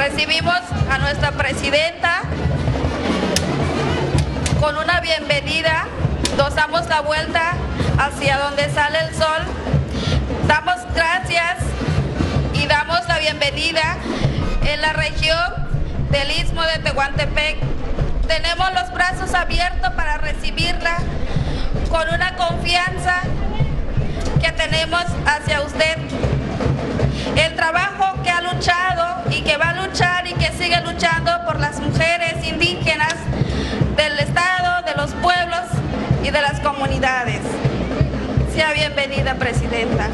Recibimos a nuestra presidenta con una bienvenida, nos damos la vuelta hacia donde sale el sol, damos gracias y damos la bienvenida en la región del Istmo de Tehuantepec. Tenemos los brazos abiertos para recibirla con una confianza que tenemos hacia usted. El trabajo que ha luchado y que va a luchar y que sigue luchando por las mujeres indígenas del Estado, de los pueblos y de las comunidades. Sea bienvenida, presidenta.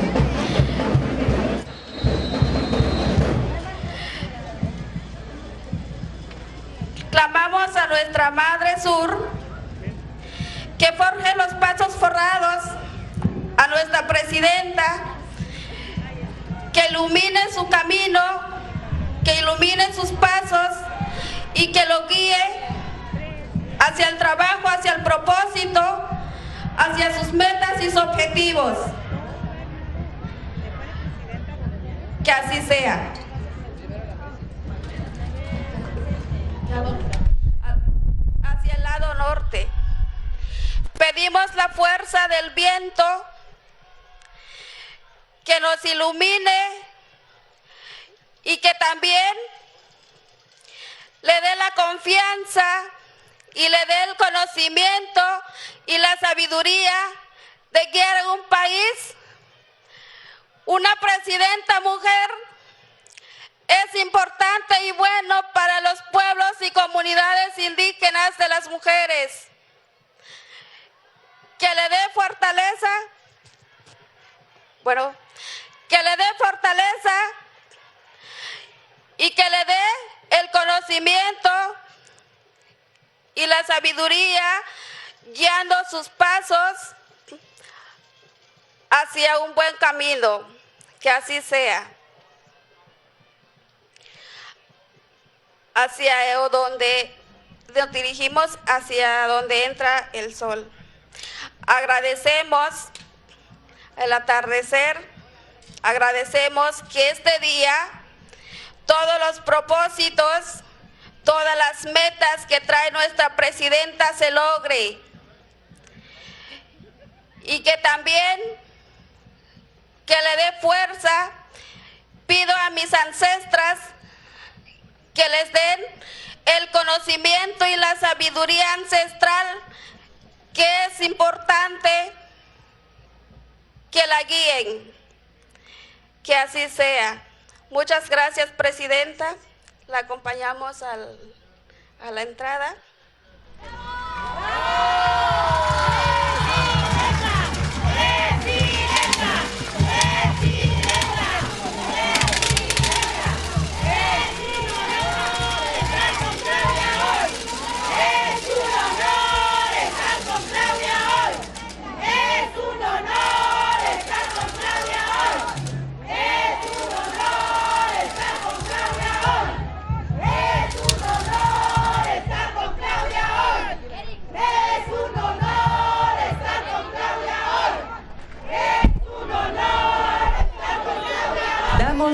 Clamamos a nuestra Madre Sur que forje los pasos forrados a nuestra presidenta, que ilumine su camino, que ilumine sus pasos y que lo guíe hacia el trabajo, hacia el propósito, hacia sus metas y sus objetivos. Que así sea. Hacia el lado norte. Pedimos la fuerza del viento que nos ilumine y que también le dé la confianza y le dé el conocimiento y la sabiduría de guiar en un país. Una presidenta mujer es importante y bueno para los pueblos y comunidades indígenas de las mujeres. Que le dé fortaleza, que le dé fortaleza y que le dé el conocimiento y la sabiduría guiando sus pasos hacia un buen camino. Que así sea. Hacia donde nos dirigimos, hacia donde entra el sol. Agradecemos el atardecer, agradecemos que este día todos los propósitos, todas las metas que trae nuestra presidenta se logre y que también que le dé fuerza. Pido a mis ancestras que les den el conocimiento y la sabiduría ancestral, que es importante que la guíen. Que así sea. Muchas gracias, presidenta. La acompañamos a la entrada.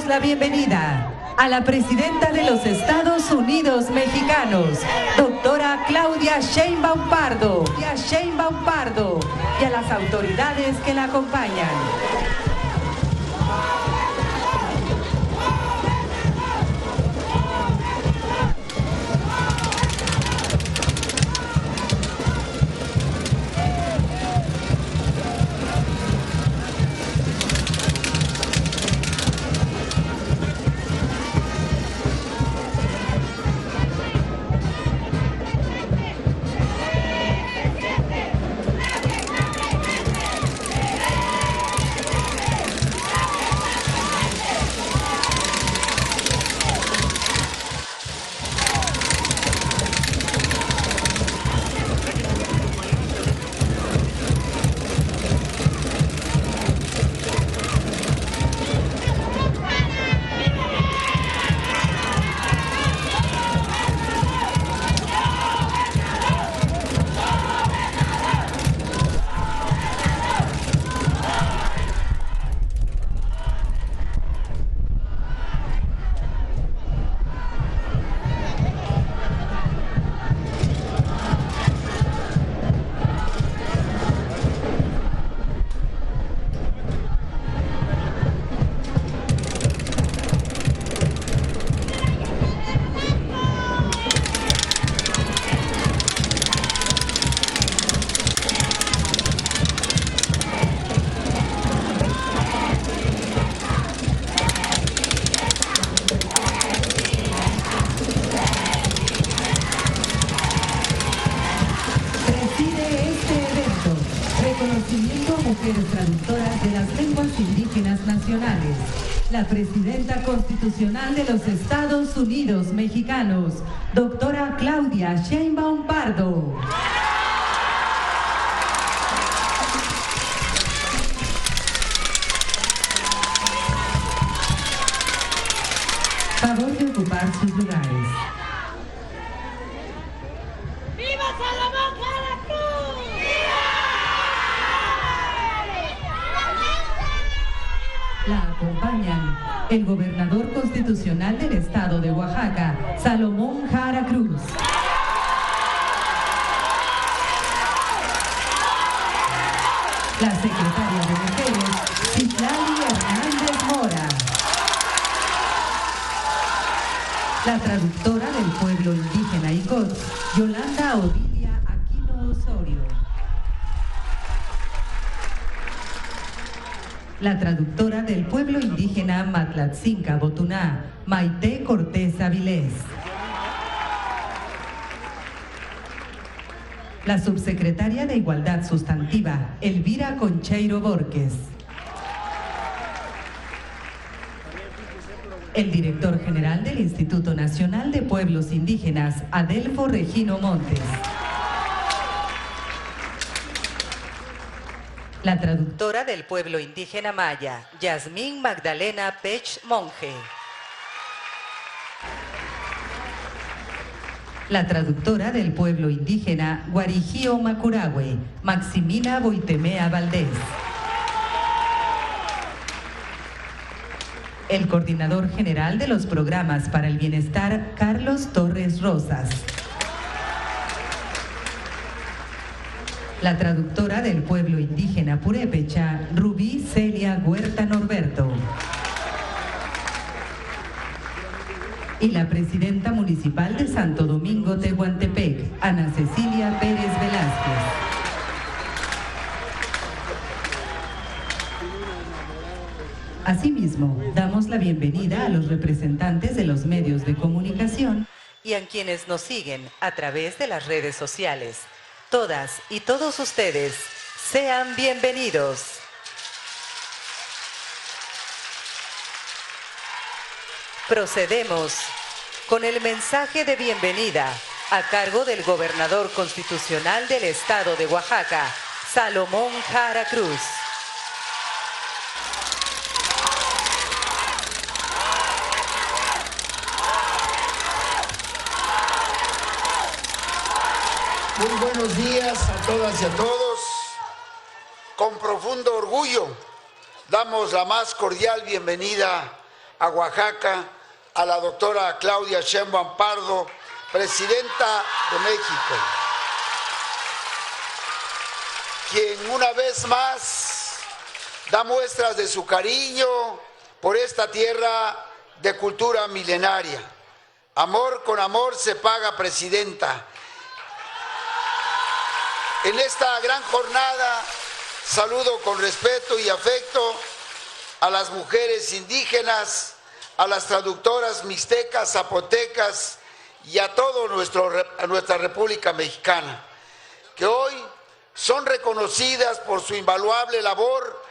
La bienvenida a la presidenta de los Estados Unidos mexicanos, doctora Claudia Sheinbaum Pardo, y a las autoridades que la acompañan. internacionales, la Presidenta Constitucional de los Estados Unidos Mexicanos, doctora Claudia Sheinbaum Pardo. Favor de ocupar sus lugares. ¡Viva Salomón Jara Cruz! La acompañan el gobernador constitucional del estado de Oaxaca, Salomón Jara Cruz. La secretaria de Mujeres, Citlali Hernández Mora. La traductora del pueblo indígena Icot, Yolanda Odilia Aquino Osorio. La traductora del pueblo indígena Matlatzinca Botuná, Maite Cortés Avilés. La subsecretaria de Igualdad Sustantiva, Elvira Concheiro Borges. El director general del Instituto Nacional de Pueblos Indígenas, Adelfo Regino Montes. La traductora del pueblo indígena maya, Yasmín Magdalena Pech Monje. La traductora del pueblo indígena Guarijío Macurahue, Maximina Boitemea Valdés. El coordinador general de los programas para el bienestar, Carlos Torres Rosas. La traductora del pueblo indígena purépecha, Rubí Celia Huerta Norberto. Y la presidenta municipal de Santo Domingo Tehuantepec, Ana Cecilia Pérez Velázquez. Asimismo, damos la bienvenida a los representantes de los medios de comunicación y a quienes nos siguen a través de las redes sociales. Todas y todos ustedes, sean bienvenidos. Procedemos con el mensaje de bienvenida a cargo del gobernador constitucional del estado de Oaxaca, Salomón Jara Cruz. Muy buenos días a todas y a todos. Con profundo orgullo damos la más cordial bienvenida a Oaxaca a la doctora Claudia Sheinbaum Pardo, presidenta de México, quien una vez más da muestras de su cariño por esta tierra de cultura milenaria. Amor con amor se paga, presidenta. En esta gran jornada saludo con respeto y afecto a las mujeres indígenas, a las traductoras mixtecas, zapotecas y a toda nuestra República Mexicana, que hoy son reconocidas por su invaluable labor,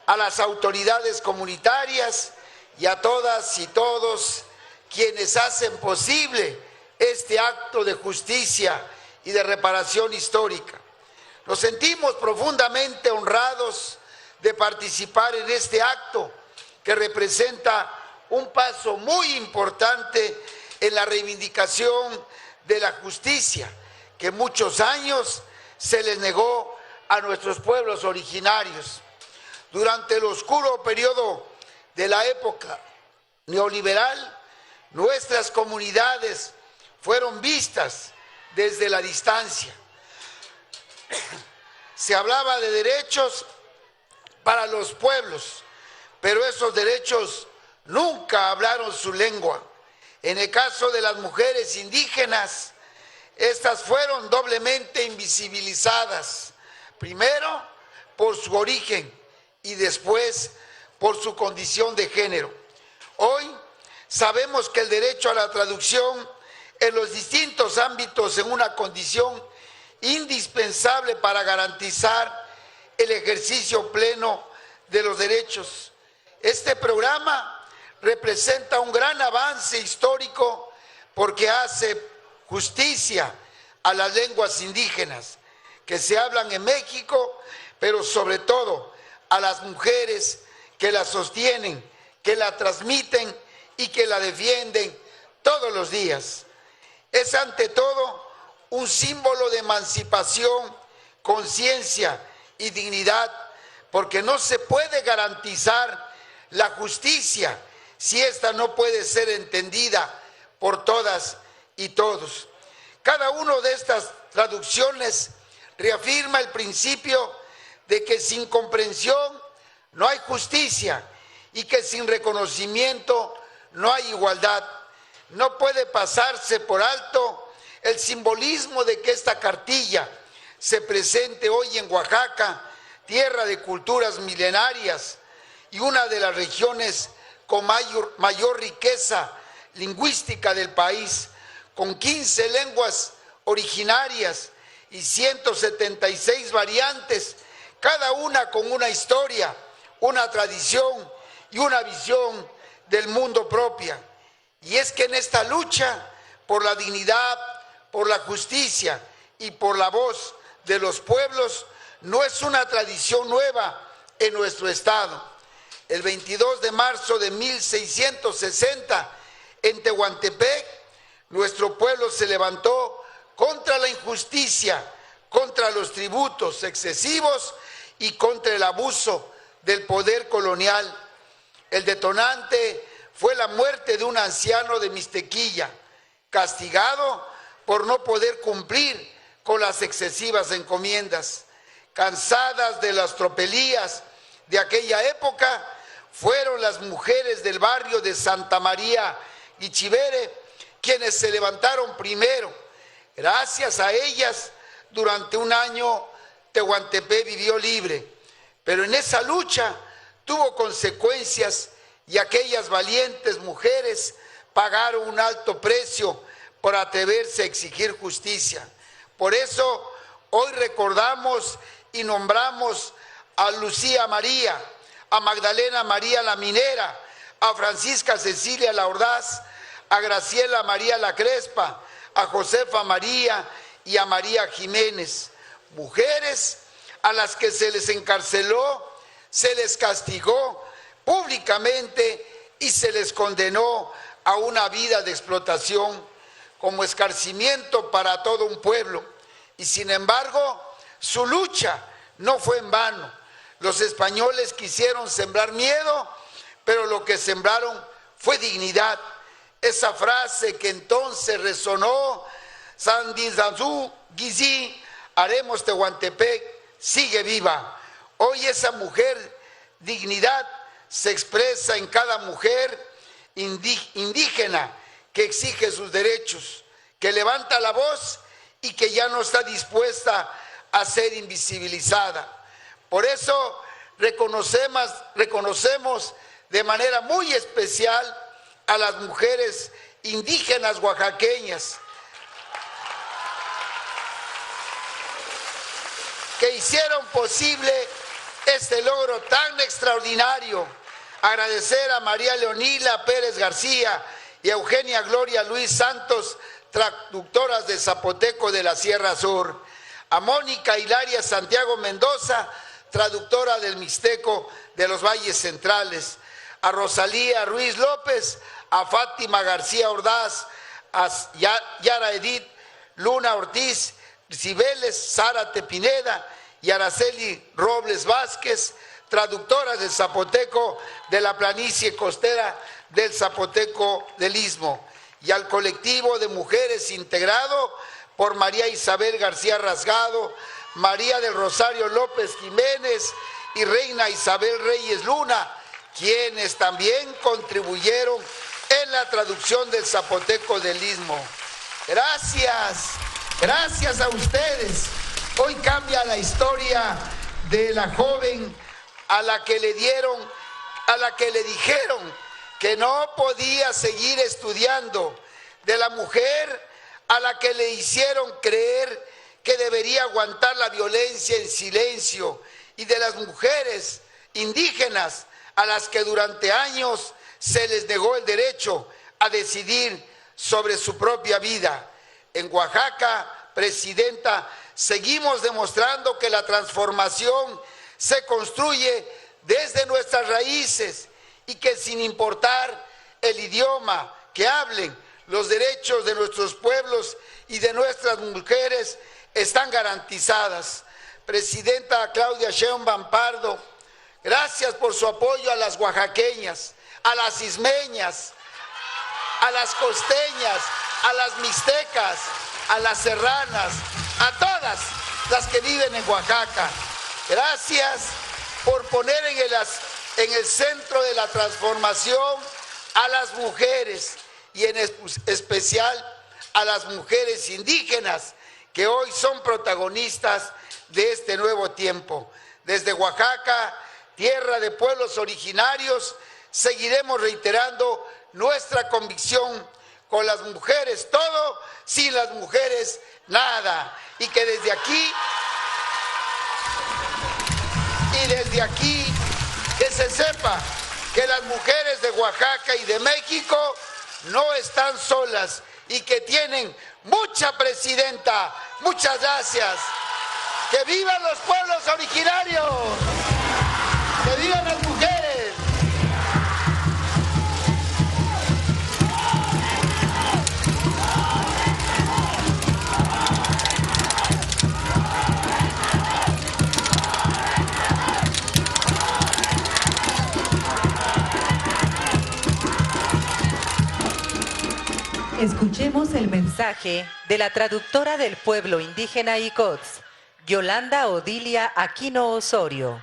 a las autoridades comunitarias y a todas y todos quienes hacen posible este acto de justicia y de reparación histórica. Nos sentimos profundamente honrados de participar en este acto que representa un paso muy importante en la reivindicación de la justicia que muchos años se les negó a nuestros pueblos originarios. Durante el oscuro periodo de la época neoliberal, nuestras comunidades fueron vistas desde la distancia. Se hablaba de derechos para los pueblos, pero esos derechos nunca hablaron su lengua. En el caso de las mujeres indígenas, estas fueron doblemente invisibilizadas, primero por su origen y después por su condición de género. Hoy sabemos que el derecho a la traducción en los distintos ámbitos en una condición indispensable para garantizar el ejercicio pleno de los derechos Este programa representa un gran avance histórico porque hace justicia a las lenguas indígenas que se hablan en México, pero sobre todo a las mujeres que la sostienen, que la transmiten y que la defienden todos los días. Es ante todo un símbolo de emancipación, conciencia y dignidad, porque no se puede garantizar la justicia si ésta no puede ser entendida por todas y todos. Cada una de estas traducciones reafirma el principio de que sin comprensión no hay justicia y que sin reconocimiento no hay igualdad. No puede pasarse por alto el simbolismo de que esta cartilla se presente hoy en Oaxaca, tierra de culturas milenarias y una de las regiones con mayor riqueza lingüística del país, con 15 lenguas originarias y 176 variantes, cada una con una historia, una tradición y una visión del mundo propia. Y es que en esta lucha por la dignidad, por la justicia y por la voz de los pueblos, no es una tradición nueva en nuestro estado. El 22 de marzo de 1660, en Tehuantepec, nuestro pueblo se levantó contra la injusticia, contra los tributos excesivos y contra el abuso del poder colonial. El detonante fue la muerte de un anciano de Mixtequilla, castigado por no poder cumplir con las excesivas encomiendas. Cansadas de las tropelías de aquella época, fueron las mujeres del barrio de Santa María y Chivere quienes se levantaron primero. Gracias a ellas, durante un año, Tehuantepec vivió libre. Pero en esa lucha tuvo consecuencias y aquellas valientes mujeres pagaron un alto precio por atreverse a exigir justicia. Por eso hoy recordamos y nombramos a Lucía María, a Magdalena María la Minera, a Francisca Cecilia la Ordaz, a Graciela María la Crespa, a Josefa María y a María Jiménez, mujeres a las que se les encarceló, se les castigó públicamente y se les condenó a una vida de explotación como escarcimiento para todo un pueblo. Y sin embargo, su lucha no fue en vano. Los españoles quisieron sembrar miedo, pero lo que sembraron fue dignidad. Esa frase que entonces resonó, Sandizazú, Guizí, haremos Tehuantepec, sigue viva. Hoy esa mujer, dignidad, se expresa en cada mujer indígena que exige sus derechos, que levanta la voz y que ya no está dispuesta a ser invisibilizada. Por eso reconocemos de manera muy especial a las mujeres indígenas oaxaqueñas que hicieron posible este logro tan extraordinario. Agradecer a María Leonila Pérez García y a Eugenia Gloria Luis Santos, traductoras de zapoteco de la Sierra Sur, a Mónica Hilaria Santiago Mendoza, traductora del mixteco de los Valles Centrales, a Rosalía Ruiz López, a Fátima García Ordaz, a Yara Edith Luna Ortiz, Cibeles Zárate Pineda y Araceli Robles Vázquez, traductoras del zapoteco de la planicie costera del Zapoteco del Istmo, y al colectivo de mujeres integrado por María Isabel García Rasgado, María del Rosario López Jiménez y Reina Isabel Reyes Luna, quienes también contribuyeron en la traducción del Zapoteco del Istmo. Gracias a ustedes. Hoy cambia la historia de la joven a la que le dijeron que no podía seguir estudiando, de la mujer a la que le hicieron creer que debería aguantar la violencia en silencio, y de las mujeres indígenas a las que durante años se les negó el derecho a decidir sobre su propia vida. En Oaxaca, Presidenta, seguimos demostrando que la transformación se construye desde nuestras raíces y que sin importar el idioma que hablen, los derechos de nuestros pueblos y de nuestras mujeres están garantizadas. Presidenta Claudia Sheinbaum Pardo, gracias por su apoyo a las oaxaqueñas, a las ismeñas, a las costeñas, a las mixtecas, a las serranas, a todas las que viven en Oaxaca. Gracias por poner en el centro de la transformación a las mujeres y en especial a las mujeres indígenas que hoy son protagonistas de este nuevo tiempo. Desde Oaxaca, tierra de pueblos originarios, seguiremos reiterando nuestra convicción: con las mujeres todo, sin las mujeres nada. Y que desde aquí, que se sepa que las mujeres de Oaxaca y de México no están solas y que tienen mucha presidenta. Muchas gracias. ¡Que vivan los pueblos originarios! ¡Que vivan las mujeres! Escuchemos el mensaje de la traductora del pueblo indígena Icots, Yolanda Odilia Aquino Osorio.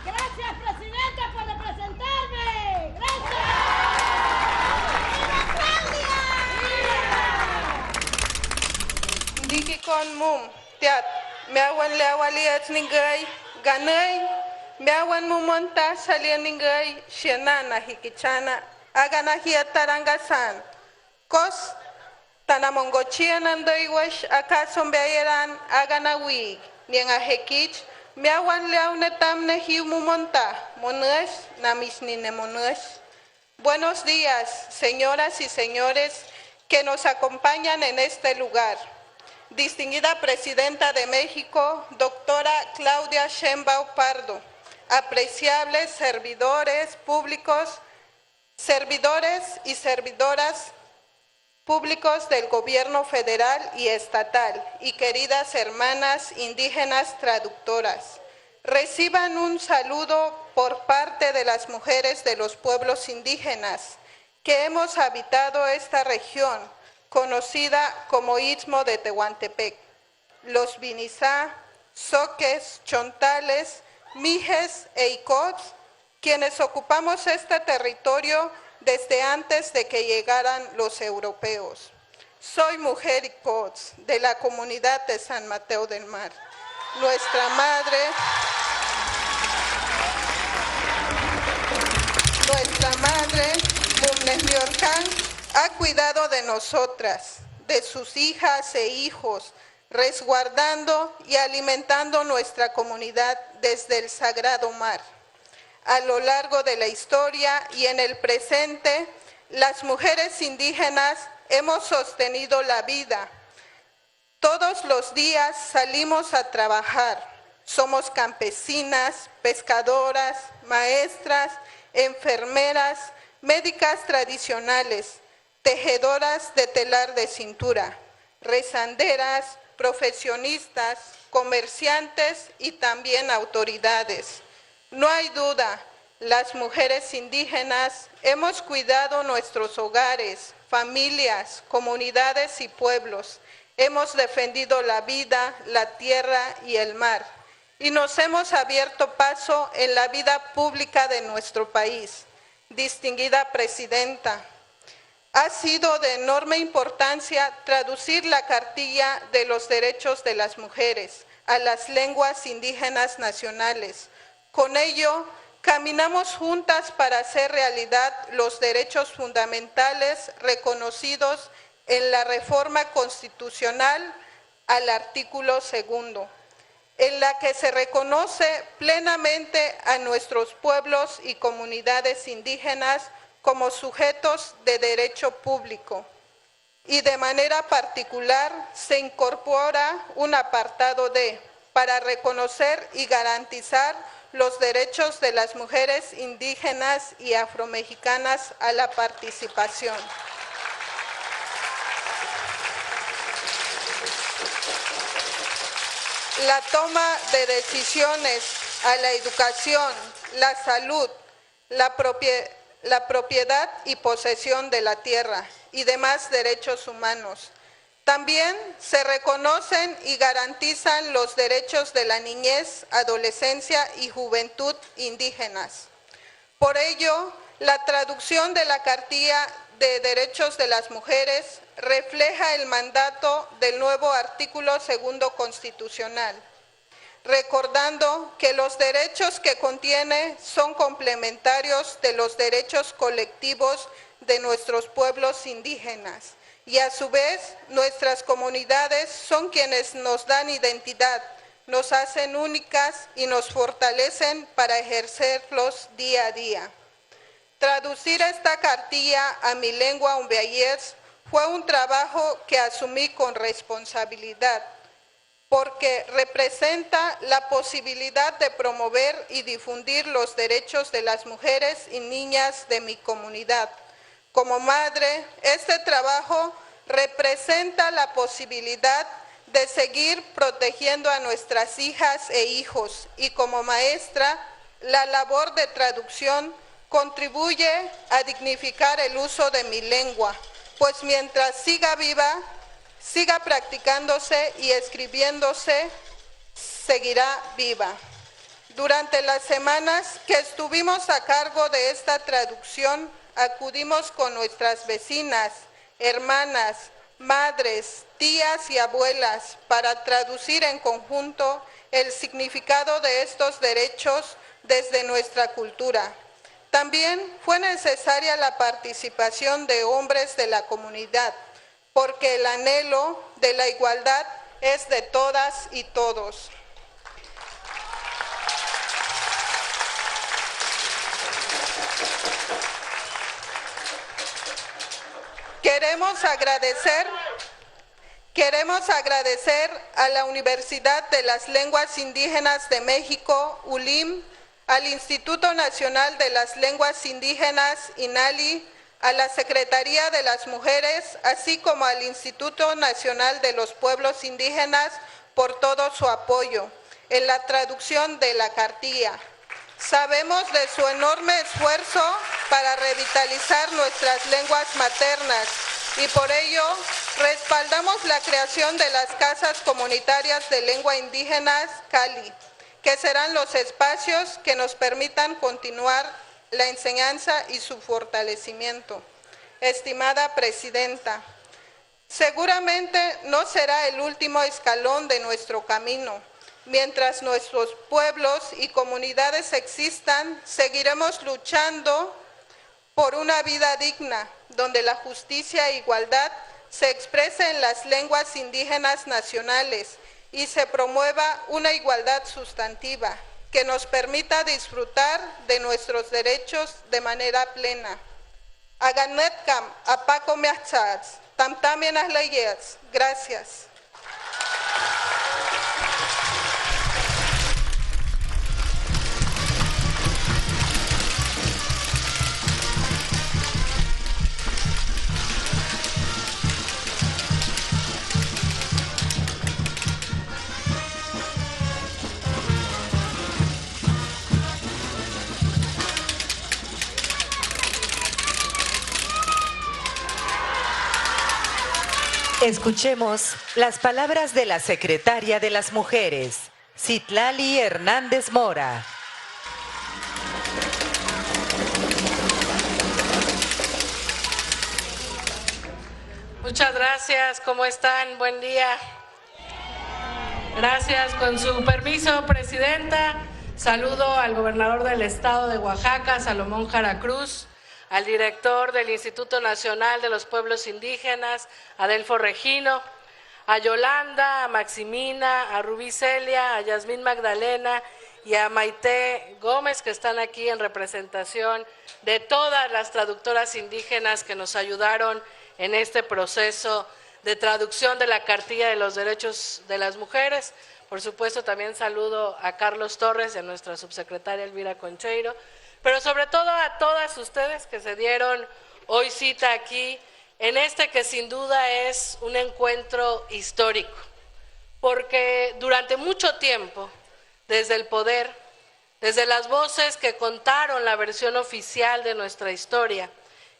Gracias, Presidenta, por representarme. Gracias. Diki con mum, tiat, me awan lewali et ningay, ganay, me awan mumonta salien ningay, shenana hikichana, agana hiatarangasan. Kos, tanamongochian andoiwash, acaso beeran, agana wig, nianga hekich, me awan leaunetam nehiu mumonta, monues, namisnine monues. Buenos días, señoras y señores que nos acompañan en este lugar. Distinguida Presidenta de México, doctora Claudia Sheinbaum Pardo, apreciables servidores públicos, servidores y servidoras públicos del gobierno federal y estatal, y queridas hermanas indígenas traductoras, reciban un saludo por parte de las mujeres de los pueblos indígenas que hemos habitado esta región, conocida como Istmo de Tehuantepec, los Vinizá, Zoques, Chontales, Mijes e Icots, quienes ocupamos este territorio desde antes de que llegaran los europeos. Soy mujer Icots de la comunidad de San Mateo del Mar. Nuestra madre, Mumnesliorcan, ha cuidado de nosotras, de sus hijas e hijos, resguardando y alimentando nuestra comunidad desde el Sagrado Mar. A lo largo de la historia y en el presente, las mujeres indígenas hemos sostenido la vida. Todos los días salimos a trabajar. Somos campesinas, pescadoras, maestras, enfermeras, médicas tradicionales, tejedoras de telar de cintura, rezanderas, profesionistas, comerciantes y también autoridades. No hay duda, las mujeres indígenas hemos cuidado nuestros hogares, familias, comunidades y pueblos. Hemos defendido la vida, la tierra y el mar. Y nos hemos abierto paso en la vida pública de nuestro país. Distinguida Presidenta, ha sido de enorme importancia traducir la Cartilla de los Derechos de las Mujeres a las lenguas indígenas nacionales. Con ello, caminamos juntas para hacer realidad los derechos fundamentales reconocidos en la reforma constitucional al artículo 2, en la que se reconoce plenamente a nuestros pueblos y comunidades indígenas como sujetos de derecho público. Y de manera particular se incorpora un apartado D para reconocer y garantizar los derechos de las mujeres indígenas y afromexicanas a la participación. La toma de decisiones a la educación, la salud, la propiedad y posesión de la tierra y demás derechos humanos. También se reconocen y garantizan los derechos de la niñez, adolescencia y juventud indígenas. Por ello, la traducción de la Cartilla de Derechos de las Mujeres refleja el mandato del nuevo artículo 2 constitucional, recordando que los derechos que contiene son complementarios de los derechos colectivos de nuestros pueblos indígenas y a su vez nuestras comunidades son quienes nos dan identidad, nos hacen únicas y nos fortalecen para ejercerlos día a día. Traducir esta cartilla a mi lengua umbiayés fue un trabajo que asumí con responsabilidad, porque representa la posibilidad de promover y difundir los derechos de las mujeres y niñas de mi comunidad. Como madre, este trabajo representa la posibilidad de seguir protegiendo a nuestras hijas e hijos y como maestra, la labor de traducción contribuye a dignificar el uso de mi lengua, pues mientras siga viva, siga practicándose y escribiéndose, seguirá viva. Durante las semanas que estuvimos a cargo de esta traducción, acudimos con nuestras vecinas, hermanas, madres, tías y abuelas para traducir en conjunto el significado de estos derechos desde nuestra cultura. También fue necesaria la participación de hombres de la comunidad, porque el anhelo de la igualdad es de todas y todos. Queremos agradecer a la Universidad de las Lenguas Indígenas de México, ULIM, al Instituto Nacional de las Lenguas Indígenas, INALI, a la Secretaría de las Mujeres, así como al Instituto Nacional de los Pueblos Indígenas por todo su apoyo en la traducción de la cartilla. Sabemos de su enorme esfuerzo para revitalizar nuestras lenguas maternas y por ello respaldamos la creación de las casas comunitarias de lengua indígenas CALI, que serán los espacios que nos permitan continuar la enseñanza y su fortalecimiento. Estimada Presidenta, seguramente no será el último escalón de nuestro camino. Mientras nuestros pueblos y comunidades existan, seguiremos luchando por una vida digna, donde la justicia e igualdad se exprese en las lenguas indígenas nacionales y se promueva una igualdad sustantiva que nos permita disfrutar de nuestros derechos de manera plena. Aganetkam, apaco meachats, tamtamien as leyes. Gracias. Escuchemos las palabras de la Secretaria de las Mujeres, Citlali Hernández Mora. Muchas gracias, ¿cómo están? Buen día. Gracias, con su permiso, Presidenta. Saludo al gobernador del estado de Oaxaca, Salomón Jara Cruz, al director del Instituto Nacional de los Pueblos Indígenas, Adelfo Regino, a Yolanda, a Maximina, a Rubí Celia, a Yasmín Magdalena y a Maite Gómez, que están aquí en representación de todas las traductoras indígenas que nos ayudaron en este proceso de traducción de la Cartilla de los Derechos de las Mujeres. Por supuesto, también saludo a Carlos Torres y a nuestra subsecretaria Elvira Concheiro, pero sobre todo a todas ustedes que se dieron hoy cita aquí en este que sin duda es un encuentro histórico, porque durante mucho tiempo, desde el poder, desde las voces que contaron la versión oficial de nuestra historia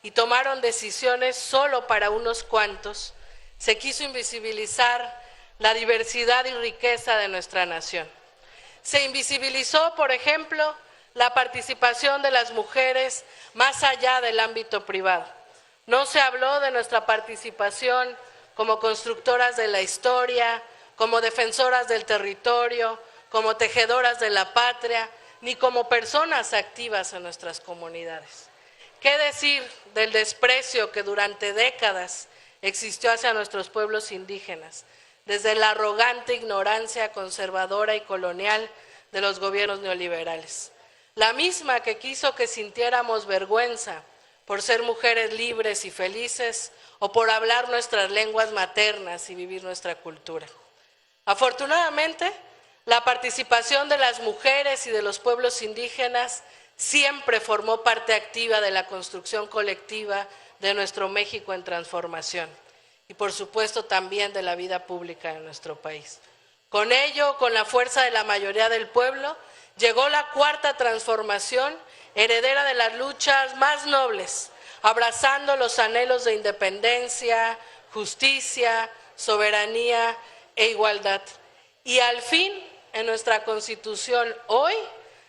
y tomaron decisiones solo para unos cuantos, se quiso invisibilizar la diversidad y riqueza de nuestra nación. Se invisibilizó, por ejemplo, la participación de las mujeres más allá del ámbito privado. No se habló de nuestra participación como constructoras de la historia, como defensoras del territorio, como tejedoras de la patria, ni como personas activas en nuestras comunidades. ¿Qué decir del desprecio que durante décadas existió hacia nuestros pueblos indígenas, desde la arrogante ignorancia conservadora y colonial de los gobiernos neoliberales? La misma que quiso que sintiéramos vergüenza por ser mujeres libres y felices o por hablar nuestras lenguas maternas y vivir nuestra cultura. Afortunadamente, la participación de las mujeres y de los pueblos indígenas siempre formó parte activa de la construcción colectiva de nuestro México en transformación y por supuesto también de la vida pública de nuestro país. Con ello, con la fuerza de la mayoría del pueblo, llegó la cuarta transformación, heredera de las luchas más nobles, abrazando los anhelos de independencia, justicia, soberanía e igualdad. Y al fin, en nuestra Constitución hoy,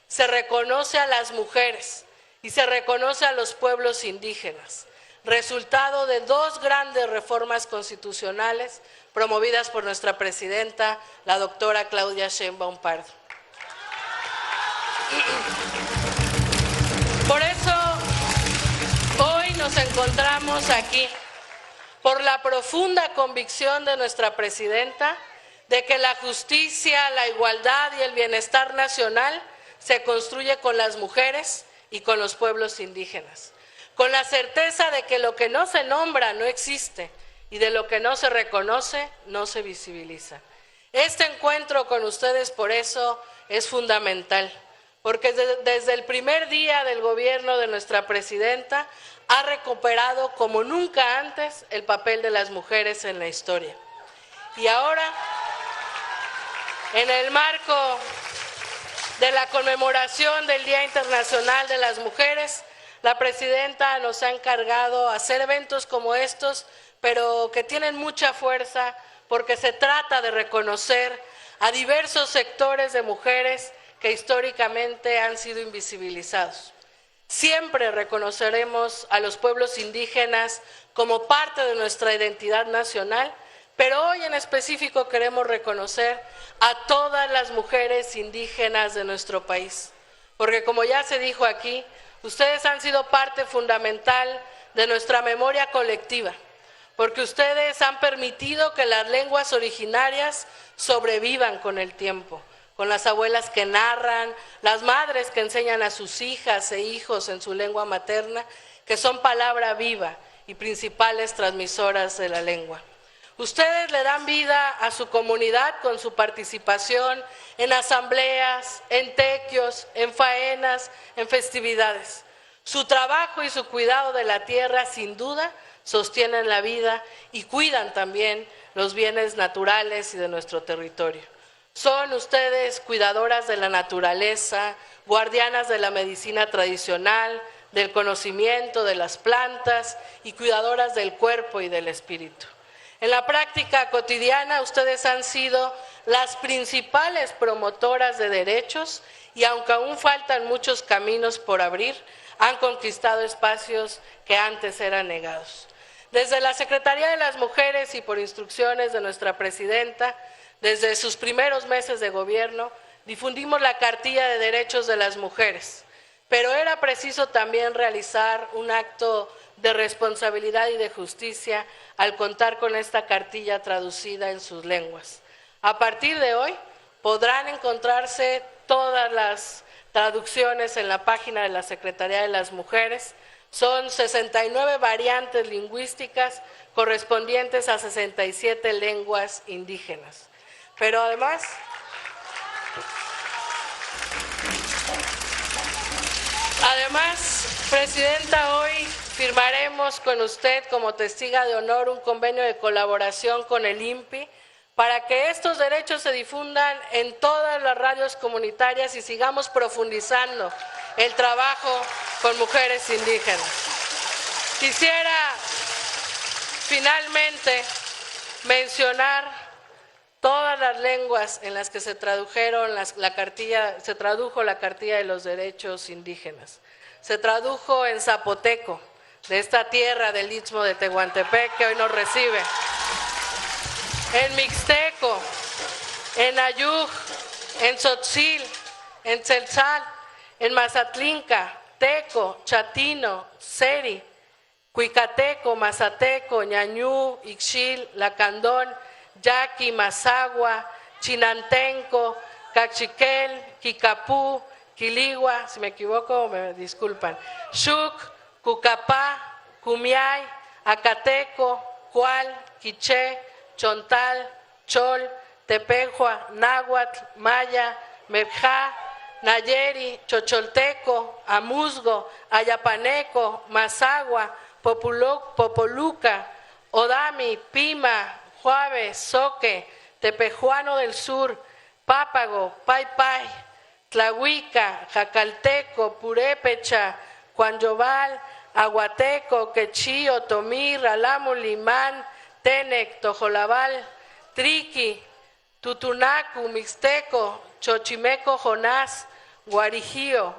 se reconoce a las mujeres y se reconoce a los pueblos indígenas, resultado de dos grandes reformas constitucionales promovidas por nuestra presidenta, la doctora Claudia Sheinbaum Pardo. Por eso, hoy nos encontramos aquí, por la profunda convicción de nuestra presidenta de que la justicia, la igualdad y el bienestar nacional se construye con las mujeres y con los pueblos indígenas, con la certeza de que lo que no se nombra no existe y de lo que no se reconoce no se visibiliza. Este encuentro con ustedes por eso es fundamental, porque desde el primer día del gobierno de nuestra presidenta ha recuperado como nunca antes el papel de las mujeres en la historia. Y ahora, en el marco de la conmemoración del Día Internacional de las Mujeres, la presidenta nos ha encargado hacer eventos como estos, pero que tienen mucha fuerza porque se trata de reconocer a diversos sectores de mujeres que históricamente han sido invisibilizados. Siempre reconoceremos a los pueblos indígenas como parte de nuestra identidad nacional, pero hoy en específico queremos reconocer a todas las mujeres indígenas de nuestro país, porque como ya se dijo aquí, ustedes han sido parte fundamental de nuestra memoria colectiva, porque ustedes han permitido que las lenguas originarias sobrevivan con el tiempo, con las abuelas que narran, las madres que enseñan a sus hijas e hijos en su lengua materna, que son palabra viva y principales transmisoras de la lengua. Ustedes le dan vida a su comunidad con su participación en asambleas, en tequios, en faenas, en festividades. Su trabajo y su cuidado de la tierra, sin duda, sostienen la vida y cuidan también los bienes naturales y de nuestro territorio. Son ustedes cuidadoras de la naturaleza, guardianas de la medicina tradicional, del conocimiento de las plantas y cuidadoras del cuerpo y del espíritu. En la práctica cotidiana, ustedes han sido las principales promotoras de derechos y aunque aún faltan muchos caminos por abrir, han conquistado espacios que antes eran negados. Desde la Secretaría de las Mujeres y por instrucciones de nuestra presidenta, desde sus primeros meses de gobierno, difundimos la Cartilla de Derechos de las Mujeres, pero era preciso también realizar un acto de responsabilidad y de justicia al contar con esta cartilla traducida en sus lenguas. A partir de hoy podrán encontrarse todas las traducciones en la página de la Secretaría de las Mujeres. Son 69 variantes lingüísticas correspondientes a 67 lenguas indígenas. Pero además, Presidenta, hoy firmaremos con usted como testiga de honor un convenio de colaboración con el INPI para que estos derechos se difundan en todas las radios comunitarias y sigamos profundizando el trabajo con mujeres indígenas. Quisiera finalmente mencionar todas las lenguas en las que se tradujo la cartilla de los derechos indígenas. Se tradujo en zapoteco, de esta tierra del Istmo de Tehuantepec que hoy nos recibe, en mixteco, en ayuj, en tzotzil, en tzeltzal, en mazatlinca, teco, chatino, seri, cuicateco, mazateco, ñañú, ixchil, lacandón, yaqui, mazagua, chinantenco, cachiquel, quicapú, quiligua, si me equivoco me disculpan, xuc, cucapá, cumiay, acateco, cual, quiché, chontal, chol, tepejua, náhuatl, maya, mepjá, nayeri, chocholteco, amuzgo, ayapaneco, mazagua, popoluca, odami, pima, juave, soque, tepejuano del sur, pápago, paypay, tlahuica, jacalteco, purépecha, cuanyobal, aguateco, quechí, otomí, ralamu, limán, tenec, tojolabal, triqui, tutunacu, mixteco, chochimeco, jonás, guarijío,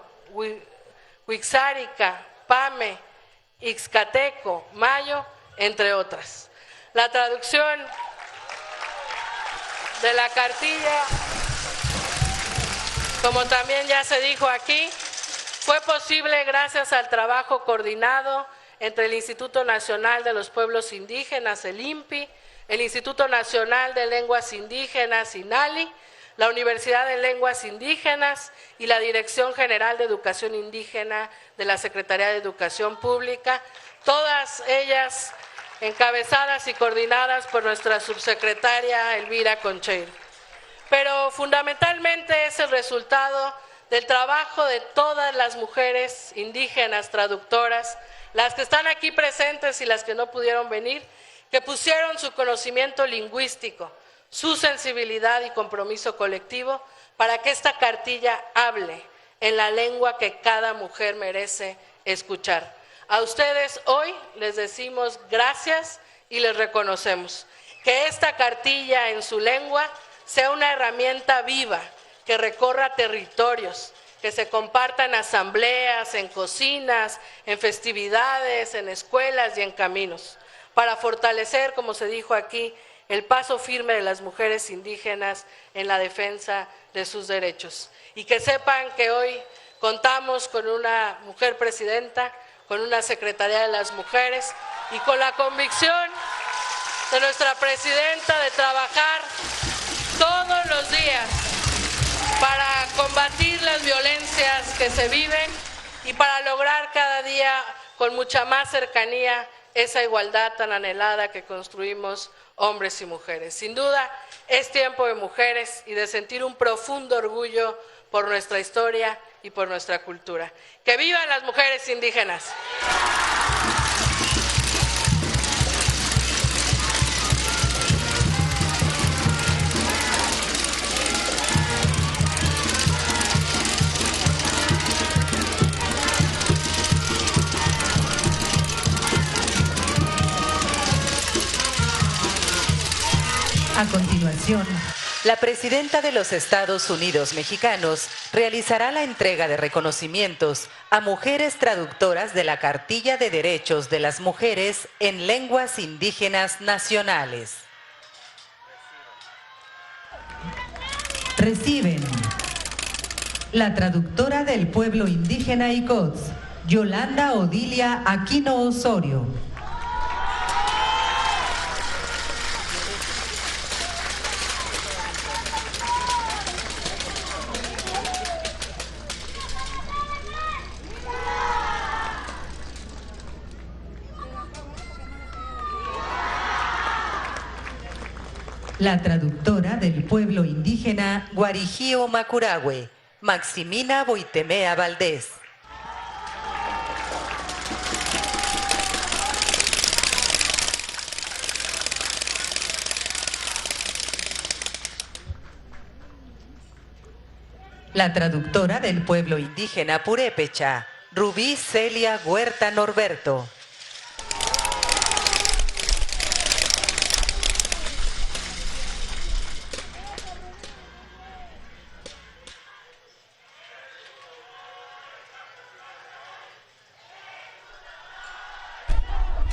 huixárica, pame, ixcateco, mayo, entre otras. La traducción de la cartilla, como también ya se dijo aquí, fue posible gracias al trabajo coordinado entre el Instituto Nacional de los Pueblos Indígenas, el INPI, el Instituto Nacional de Lenguas Indígenas, INALI, la Universidad de Lenguas Indígenas y la Dirección General de Educación Indígena de la Secretaría de Educación Pública, todas ellas encabezadas y coordinadas por nuestra subsecretaria Elvira Concheiro. Pero fundamentalmente es el resultado del trabajo de todas las mujeres indígenas traductoras, las que están aquí presentes y las que no pudieron venir, que pusieron su conocimiento lingüístico, su sensibilidad y compromiso colectivo para que esta cartilla hable en la lengua que cada mujer merece escuchar. A ustedes hoy les decimos gracias y les reconocemos. Que esta cartilla en su lengua sea una herramienta viva que recorra territorios, que se comparta en asambleas, en cocinas, en festividades, en escuelas y en caminos, para fortalecer, como se dijo aquí, el paso firme de las mujeres indígenas en la defensa de sus derechos. Y que sepan que hoy contamos con una mujer presidenta, con una Secretaría de las Mujeres y con la convicción de nuestra presidenta de trabajar todos los días para combatir las violencias que se viven y para lograr cada día con mucha más cercanía esa igualdad tan anhelada que construimos hombres y mujeres. Sin duda, es tiempo de mujeres y de sentir un profundo orgullo por nuestra historia y por nuestra cultura. ¡Que vivan las mujeres indígenas! A continuación, la presidenta de los Estados Unidos Mexicanos realizará la entrega de reconocimientos a mujeres traductoras de la Cartilla de Derechos de las Mujeres en lenguas indígenas nacionales. Reciben la traductora del pueblo indígena Icots, Yolanda Odilia Aquino Osorio. La traductora del pueblo indígena Guarijío Macurahue, Maximina Boitemea Valdés. La traductora del pueblo indígena Purépecha, Rubí Celia Huerta Norberto.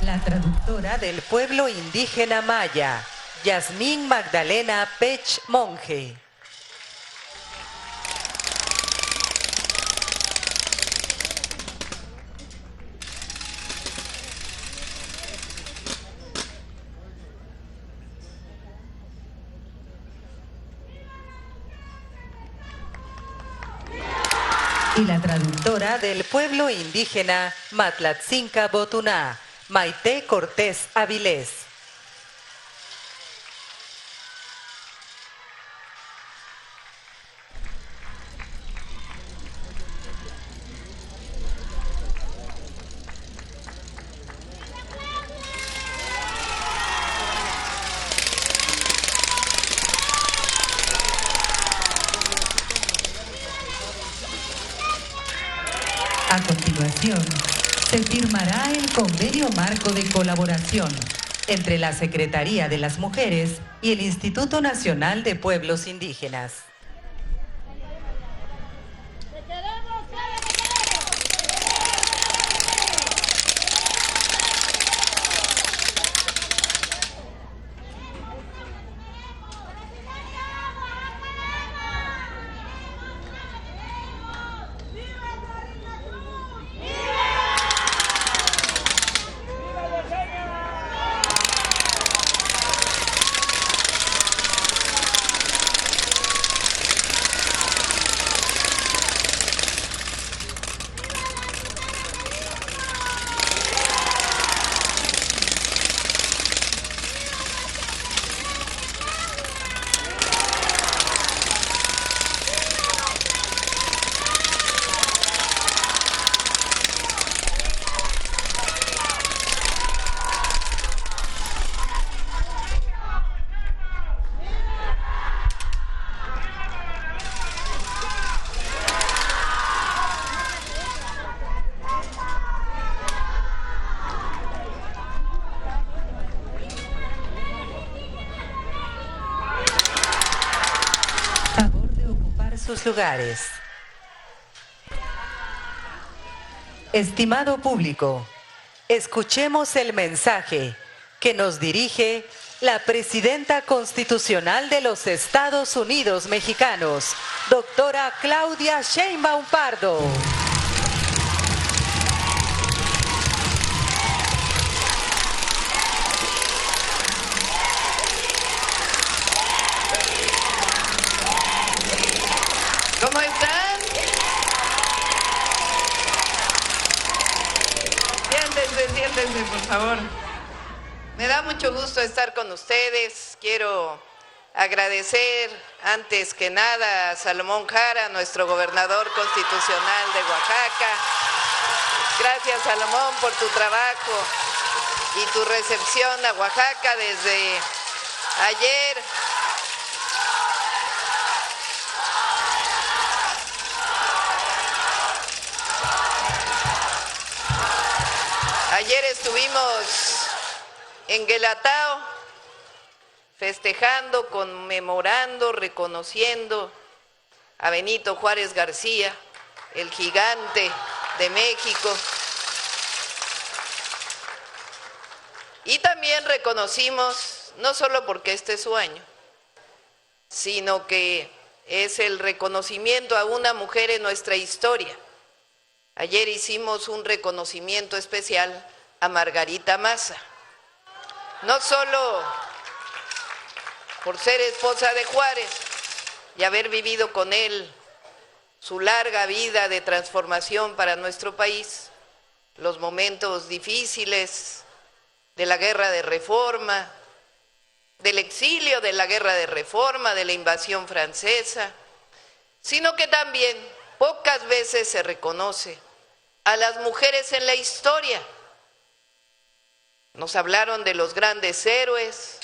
La traductora del pueblo indígena maya, Yasmín Magdalena Pech Monje. Y la traductora del pueblo indígena Matlatzinca Botuná, Maite Cortés Avilés. A continuación, se firmará el Convenio Marco de Colaboración entre la Secretaría de las Mujeres y el Instituto Nacional de Pueblos Indígenas. Sus lugares. Estimado público, escuchemos el mensaje que nos dirige la Presidenta Constitucional de los Estados Unidos Mexicanos, doctora Claudia Sheinbaum Pardo. ¿Cómo están? Siéntense, por favor. Me da mucho gusto estar con ustedes. Quiero agradecer antes que nada a Salomón Jara, nuestro gobernador constitucional de Oaxaca. Gracias, Salomón, por tu trabajo y tu recepción a Oaxaca desde ayer. Ayer estuvimos en Guelatao festejando, conmemorando, reconociendo a Benito Juárez García, el gigante de México. Y también reconocimos, no solo porque este es su año, sino que es el reconocimiento a una mujer en nuestra historia, ayer hicimos un reconocimiento especial a Margarita Maza, no solo por ser esposa de Juárez y haber vivido con él su larga vida de transformación para nuestro país, los momentos difíciles de la guerra de reforma, del exilio de la guerra de reforma, de la invasión francesa, sino que también pocas veces se reconoce a las mujeres en la historia. Nos hablaron de los grandes héroes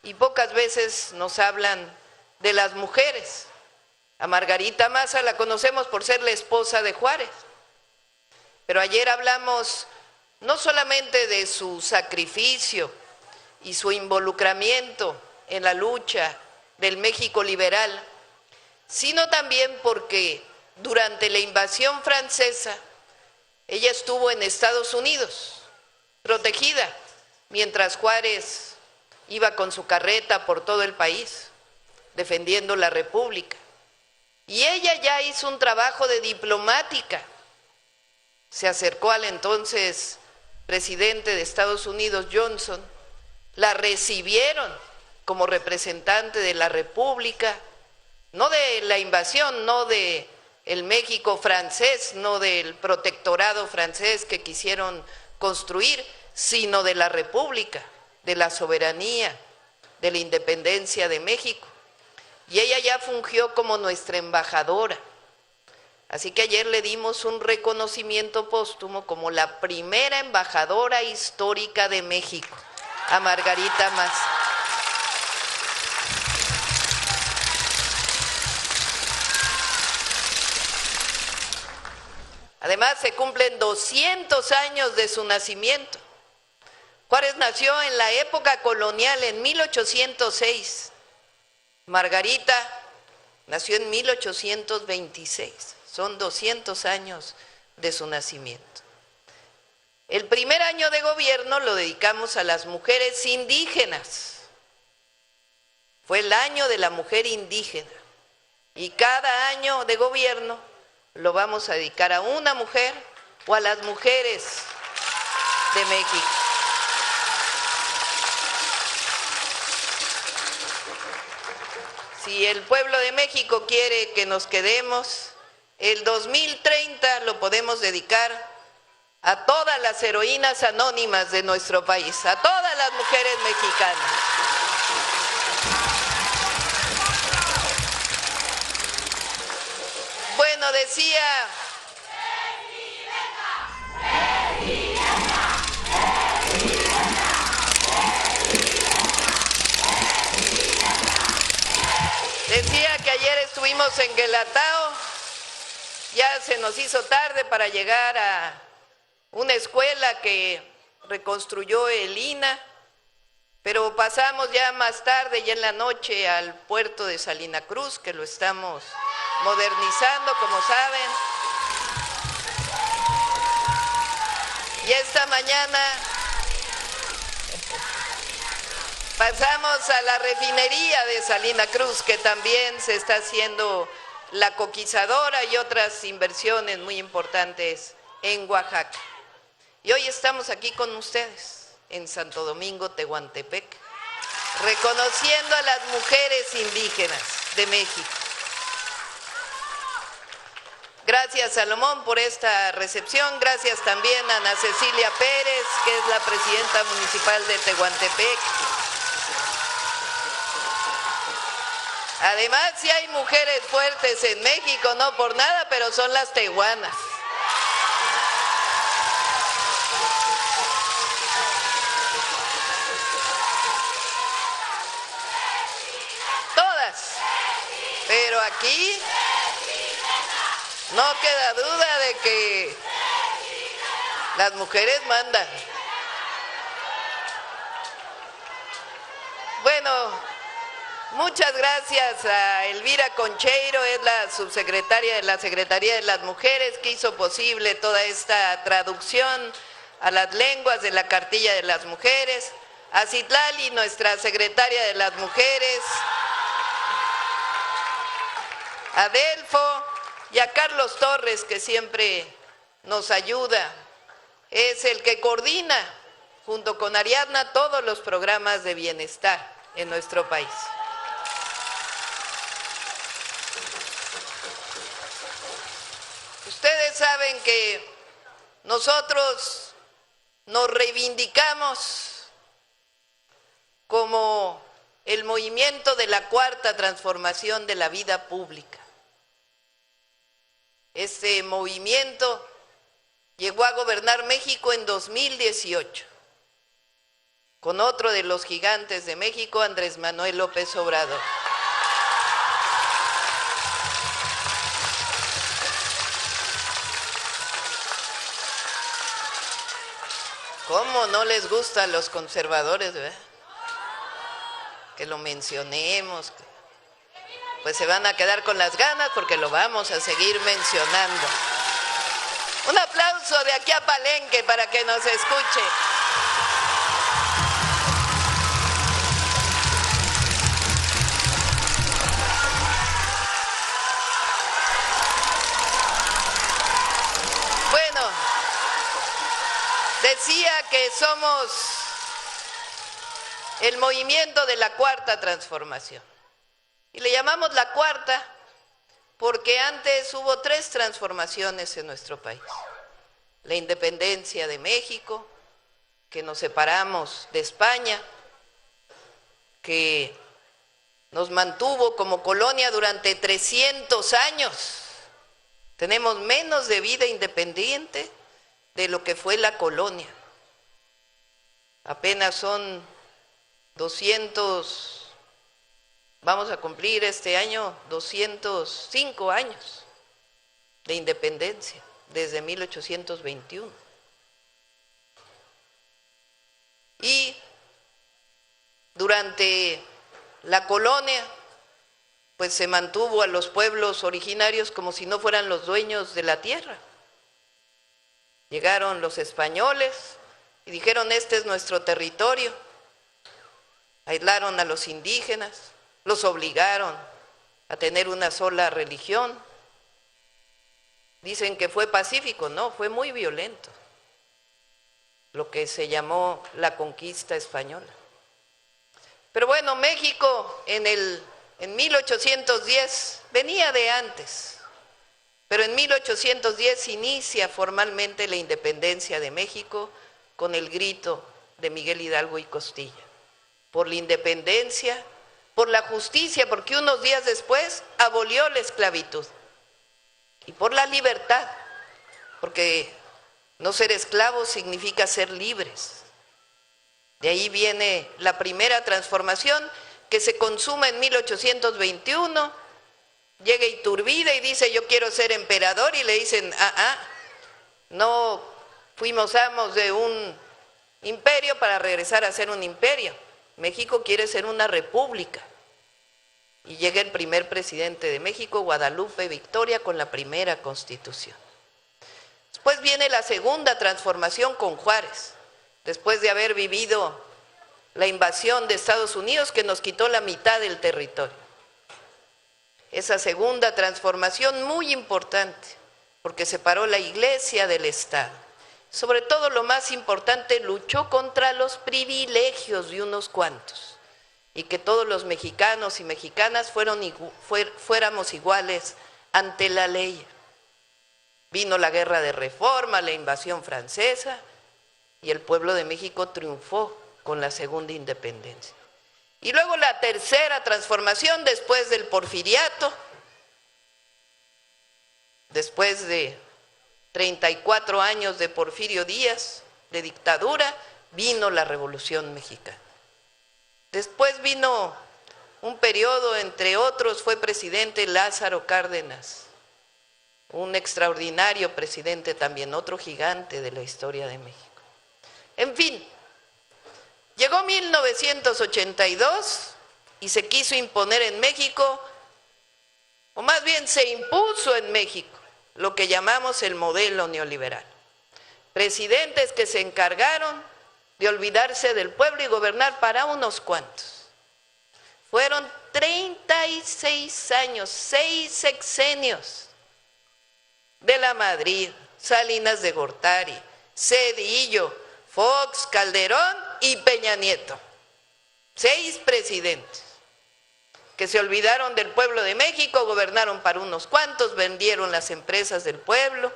y pocas veces nos hablan de las mujeres. A Margarita Maza la conocemos por ser la esposa de Juárez, pero ayer hablamos no solamente de su sacrificio y su involucramiento en la lucha del México liberal, sino también porque durante la invasión francesa ella estuvo en Estados Unidos, protegida, mientras Juárez iba con su carreta por todo el país, defendiendo la República. Y ella ya hizo un trabajo de diplomática. Se acercó al entonces presidente de Estados Unidos, Johnson, la recibieron como representante de la República, no de la invasión, no de el México francés, no del protectorado francés que quisieron construir, sino de la República, de la soberanía, de la independencia de México. Y ella ya fungió como nuestra embajadora. Así que ayer le dimos un reconocimiento póstumo como la primera embajadora histórica de México, a Margarita Maza. Además, se cumplen 200 años de su nacimiento. Juárez nació en la época colonial, en 1806. Margarita nació en 1826. Son 200 años de su nacimiento. El primer año de gobierno lo dedicamos a las mujeres indígenas. Fue el año de la mujer indígena. Y cada año de gobierno lo vamos a dedicar a una mujer o a las mujeres de México. Si el pueblo de México quiere que nos quedemos, el 2030 lo podemos dedicar a todas las heroínas anónimas de nuestro país, a todas las mujeres mexicanas. Bueno, decía... Decía que ayer estuvimos en Guelatao, ya se nos hizo tarde para llegar a una escuela que reconstruyó el INA, pero pasamos ya más tarde, ya en la noche, al puerto de Salina Cruz, que lo estamos modernizando, como saben. Y esta mañana pasamos a la refinería de Salina Cruz, que también se está haciendo la coquizadora y otras inversiones muy importantes en Oaxaca. Y hoy estamos aquí con ustedes en Santo Domingo, Tehuantepec, reconociendo a las mujeres indígenas de México. Gracias, Salomón, por esta recepción. Gracias también a Ana Cecilia Pérez, que es la presidenta municipal de Tehuantepec. Además, sí hay mujeres fuertes en México, no por nada, pero son las tehuanas. Todas. Pero aquí no queda duda de que las mujeres mandan. Bueno, muchas gracias a Elvira Concheiro, es la subsecretaria de la Secretaría de las Mujeres, que hizo posible toda esta traducción a las lenguas de la cartilla de las mujeres, a Citlali, nuestra secretaria de las mujeres, a Delfo y a Carlos Torres, que siempre nos ayuda, es el que coordina junto con Ariadna todos los programas de bienestar en nuestro país. Ustedes saben que nosotros nos reivindicamos como el movimiento de la cuarta transformación de la vida pública. Este movimiento llegó a gobernar México en 2018, con otro de los gigantes de México, Andrés Manuel López Obrador. ¿Cómo no les gusta a los conservadores, verdad? Que lo mencionemos, pues se van a quedar con las ganas porque lo vamos a seguir mencionando. Un aplauso de aquí a Palenque para que nos escuche. Bueno, decía que somos el movimiento de la cuarta transformación. Y le llamamos la cuarta porque antes hubo 3 transformaciones en nuestro país. La independencia de México, que nos separamos de España, que nos mantuvo como colonia durante 300 años. Tenemos menos de vida independiente de lo que fue la colonia. Apenas son 200, vamos a cumplir este año 205 años de independencia, desde 1821. Y durante la colonia, pues se mantuvo a los pueblos originarios como si no fueran los dueños de la tierra. Llegaron los españoles y dijeron, este es nuestro territorio. Aislaron a los indígenas, los obligaron a tener una sola religión. Dicen que fue pacífico, no, fue muy violento, lo que se llamó la conquista española. Pero bueno, México en 1810 venía de antes, pero en 1810 inicia formalmente la independencia de México con el grito de Miguel Hidalgo y Costilla, por la independencia, por la justicia, porque unos días después abolió la esclavitud, y por la libertad, porque no ser esclavos significa ser libres. De ahí viene la primera transformación que se consuma en 1821, llega Iturbide y dice yo quiero ser emperador y le dicen, no fuimos amos de un imperio para regresar a ser un imperio, México quiere ser una república. Y llega el primer presidente de México, Guadalupe Victoria, con la primera constitución. Después viene la segunda transformación con Juárez, después de haber vivido la invasión de Estados Unidos que nos quitó la mitad del territorio. Esa segunda transformación muy importante, porque separó la iglesia del Estado. Sobre todo lo más importante, luchó contra los privilegios de unos cuantos y que todos los mexicanos y mexicanas fuéramos iguales ante la ley. Vino la guerra de reforma, la invasión francesa y el pueblo de México triunfó con la segunda independencia. Y luego la tercera transformación después del porfiriato, después de 34 años de Porfirio Díaz, de dictadura, vino la Revolución Mexicana. Después vino un periodo, entre otros, fue presidente Lázaro Cárdenas, un extraordinario presidente también, otro gigante de la historia de México. En fin, llegó 1982 y se quiso imponer en México, o más bien se impuso en México, lo que llamamos el modelo neoliberal. Presidentes que se encargaron de olvidarse del pueblo y gobernar para unos cuantos. Fueron 36 años, 6 sexenios de la Madrid, Salinas de Gortari, Zedillo, Fox, Calderón y Peña Nieto. 6 presidentes que se olvidaron del pueblo de México, gobernaron para unos cuantos, vendieron las empresas del pueblo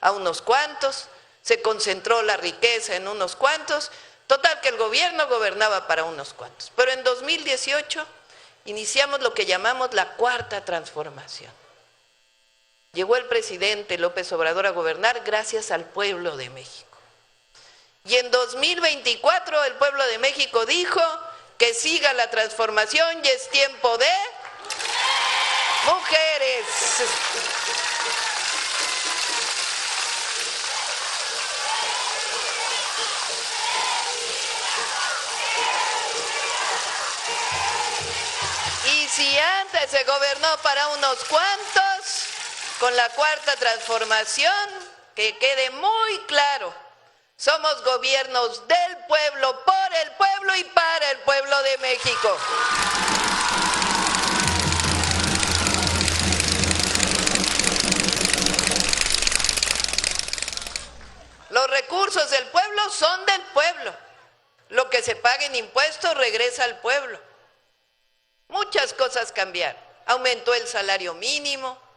a unos cuantos, se concentró la riqueza en unos cuantos, total que el gobierno gobernaba para unos cuantos. Pero en 2018 iniciamos lo que llamamos la cuarta transformación. Llegó el presidente López Obrador a gobernar gracias al pueblo de México. Y en 2024 el pueblo de México dijo que siga la transformación y es tiempo de mujeres. Y si antes se gobernó para unos cuantos, con la cuarta transformación, que quede muy claro, somos gobiernos del pueblo, por el pueblo y para el pueblo de México. Los recursos del pueblo son del pueblo. Lo que se paga en impuestos regresa al pueblo. Muchas cosas cambiaron. Aumentó el salario mínimo.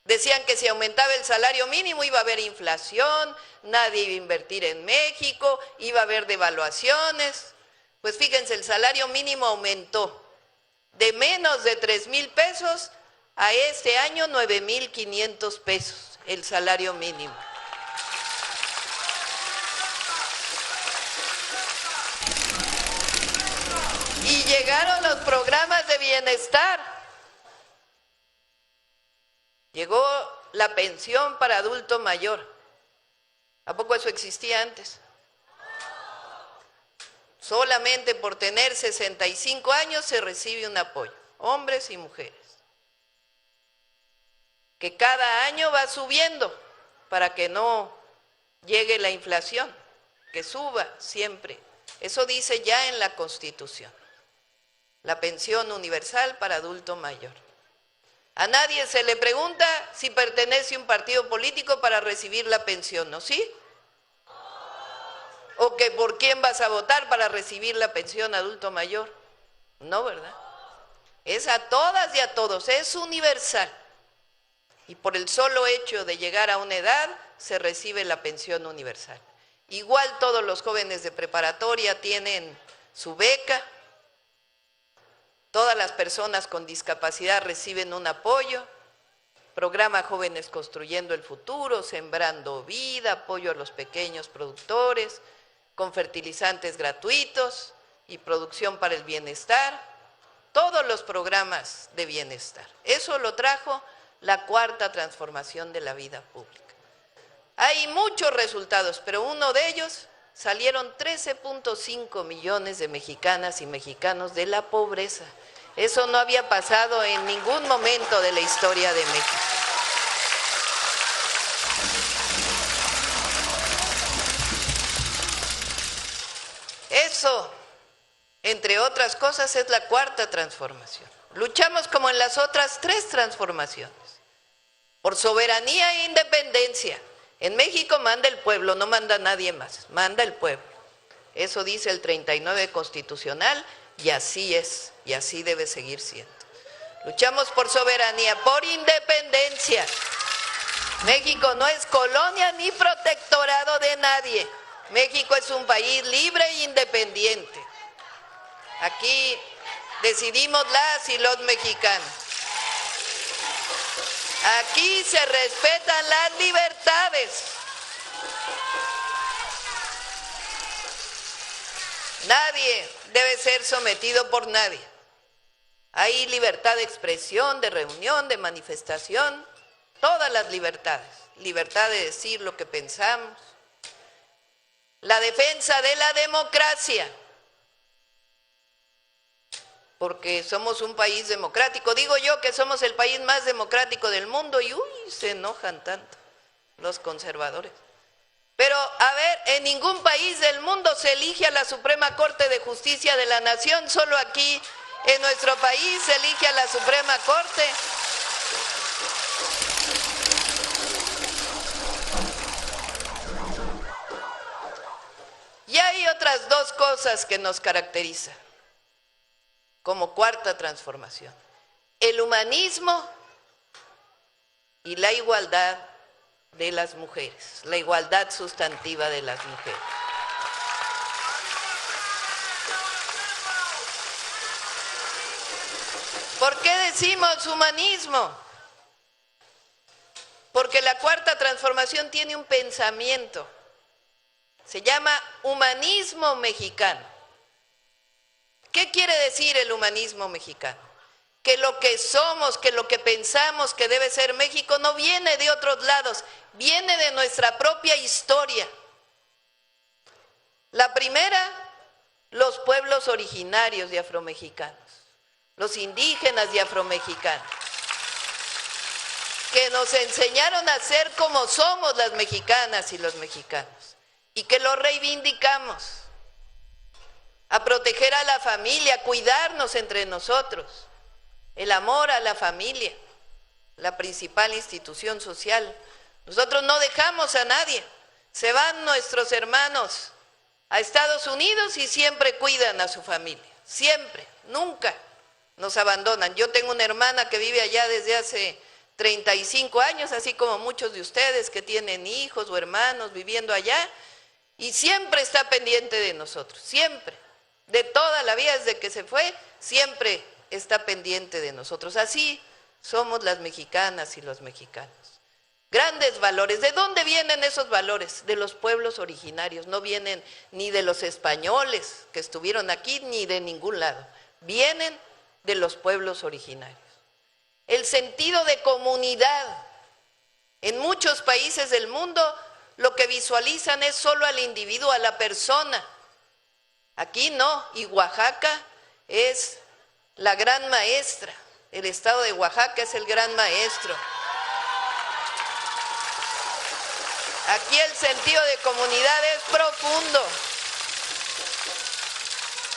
Decían que si aumentaba el salario mínimo iba a haber inflación, nadie iba a invertir en México, iba a haber devaluaciones. Pues fíjense, el salario mínimo aumentó de menos de 3,000 pesos a este año 9,500 pesos, el salario mínimo. Y llegaron los programas de bienestar. Llegó la pensión para adulto mayor. ¿A poco eso existía antes? Solamente por tener 65 años se recibe un apoyo, hombres y mujeres, que cada año va subiendo para que no llegue la inflación, que suba siempre. Eso dice ya en la Constitución, la pensión universal para adulto mayor. A nadie se le pregunta si pertenece a un partido político para recibir la pensión, ¿no? ¿Sí? ¿O que por quién vas a votar para recibir la pensión adulto mayor? No, ¿verdad? Es a todas y a todos, es universal. Y por el solo hecho de llegar a una edad, se recibe la pensión universal. Igual todos los jóvenes de preparatoria tienen su beca. Todas las personas con discapacidad reciben un apoyo, programa Jóvenes Construyendo el Futuro, Sembrando Vida, apoyo a los pequeños productores, con fertilizantes gratuitos y producción para el bienestar, todos los programas de bienestar. Eso lo trajo la cuarta transformación de la vida pública. Hay muchos resultados, pero uno de ellos salieron 13.5 millones de mexicanas y mexicanos de la pobreza. Eso no había pasado en ningún momento de la historia de México. Eso, entre otras cosas, es la cuarta transformación. Luchamos como en las otras 3 transformaciones, por soberanía e independencia. En México manda el pueblo, no manda nadie más, manda el pueblo. Eso dice el 39 constitucional y así es, y así debe seguir siendo. Luchamos por soberanía, por independencia. México no es colonia ni protectorado de nadie. México es un país libre e independiente. Aquí decidimos las y los mexicanos. Aquí se respetan las libertades. Nadie debe ser sometido por nadie. Hay libertad de expresión, de reunión, de manifestación, todas las libertades. Libertad de decir lo que pensamos. La defensa de la democracia. Porque somos un país democrático. Digo yo que somos el país más democrático del mundo y se enojan tanto los conservadores. Pero, a ver, en ningún país del mundo se elige a la Suprema Corte de Justicia de la Nación, solo aquí en nuestro país se elige a la Suprema Corte. otras dos cosas que nos caracterizan como cuarta transformación: el humanismo y la igualdad de las mujeres, la igualdad sustantiva de las mujeres. ¿Por qué decimos humanismo? Porque la cuarta transformación tiene un pensamiento, se llama humanismo mexicano. ¿Qué quiere decir el humanismo mexicano? Que lo que somos, que lo que pensamos que debe ser México no viene de otros lados, viene de nuestra propia historia. La primera, los pueblos originarios y afromexicanos, los indígenas y afromexicanos, que nos enseñaron a ser como somos las mexicanas y los mexicanos, y que lo reivindicamos, a proteger a la familia, a cuidarnos entre nosotros, el amor a la familia, la principal institución social. Nosotros no dejamos a nadie, se van nuestros hermanos a Estados Unidos y siempre cuidan a su familia, siempre, nunca nos abandonan. Yo tengo una hermana que vive allá desde hace 35 años, así como muchos de ustedes que tienen hijos o hermanos viviendo allá, y siempre está pendiente de nosotros, siempre, de toda la vida desde que se fue, siempre está pendiente de nosotros. Así somos las mexicanas y los mexicanos. Grandes valores. ¿De dónde vienen esos valores? De los pueblos originarios. No vienen ni de los españoles que estuvieron aquí, ni de ningún lado. Vienen de los pueblos originarios. El sentido de comunidad. En muchos países del mundo lo que visualizan es solo al individuo, a la persona. Aquí no, y Oaxaca es la gran maestra. El estado de Oaxaca es el gran maestro. Aquí el sentido de comunidad es profundo.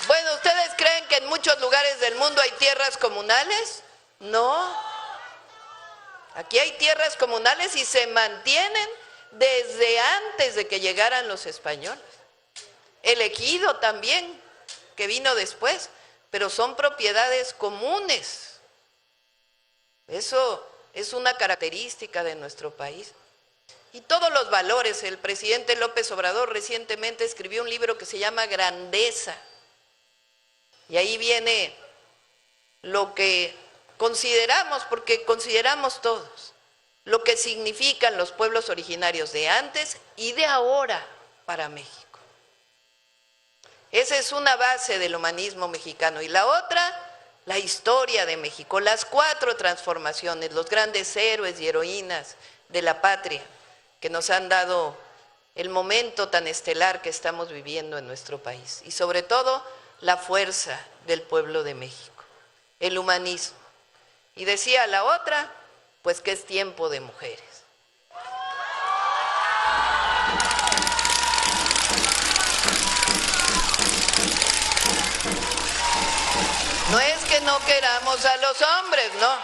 Bueno, ¿ustedes creen que en muchos lugares del mundo hay tierras comunales? No. Aquí hay tierras comunales y se mantienen desde antes de que llegaran los españoles. El ejido también, que vino después, pero son propiedades comunes. Eso es una característica de nuestro país. Y todos los valores. El presidente López Obrador recientemente escribió un libro que se llama Grandeza. Y ahí viene lo que consideramos, porque consideramos todos, lo que significan los pueblos originarios de antes y de ahora para México. Esa es una base del humanismo mexicano. Y la otra, la historia de México, las cuatro transformaciones, los grandes héroes y heroínas de la patria que nos han dado el momento tan estelar que estamos viviendo en nuestro país. Y sobre todo, la fuerza del pueblo de México, el humanismo. Y decía la otra, pues que es tiempo de mujeres. No es que no queramos a los hombres, no.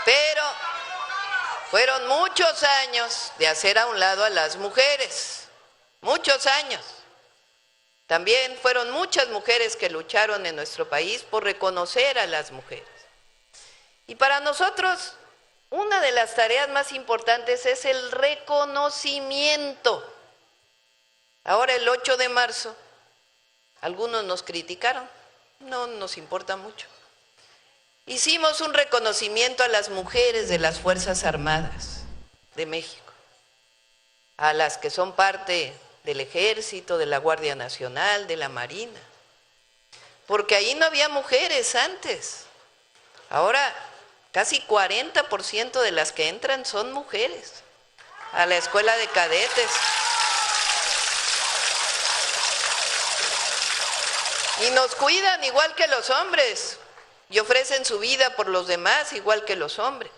Pero fueron muchos años de hacer a un lado a las mujeres, muchos años. También fueron muchas mujeres que lucharon en nuestro país por reconocer a las mujeres. Y para nosotros, una de las tareas más importantes es el reconocimiento. Ahora el 8 de marzo, algunos nos criticaron, no nos importa mucho. Hicimos un reconocimiento a las mujeres de las Fuerzas Armadas de México, a las que son parte del Ejército, de la Guardia Nacional, de la Marina, porque ahí no había mujeres antes. Ahora casi 40% de las que entran son mujeres a la escuela de cadetes. Y nos cuidan igual que los hombres y ofrecen su vida por los demás igual que los hombres.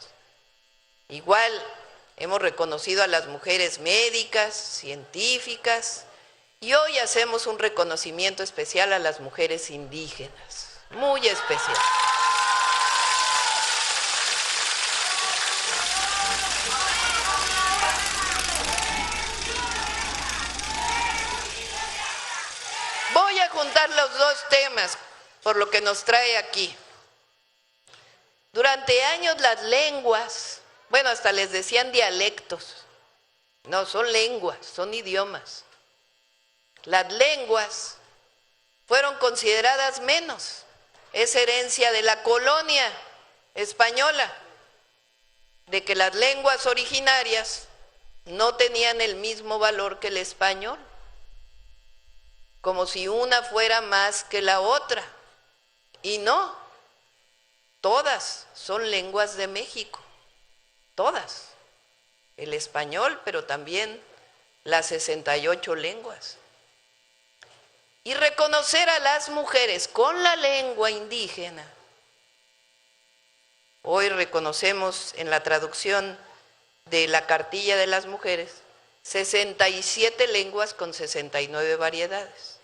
Igual hemos reconocido a las mujeres médicas, científicas, y hoy hacemos un reconocimiento especial a las mujeres indígenas, muy especial. los dos temas por lo que nos trae aquí. Durante años las lenguas, bueno, hasta les decían dialectos, no, son lenguas, son idiomas. Las lenguas fueron consideradas menos, es herencia de la colonia española, de que las lenguas originarias no tenían el mismo valor que el español, como si una fuera más que la otra, y no, todas son lenguas de México, todas, el español, pero también las 68 lenguas. Y reconocer a las mujeres con la lengua indígena. Hoy reconocemos en la traducción de la cartilla de las mujeres 67 lenguas con 69 variedades.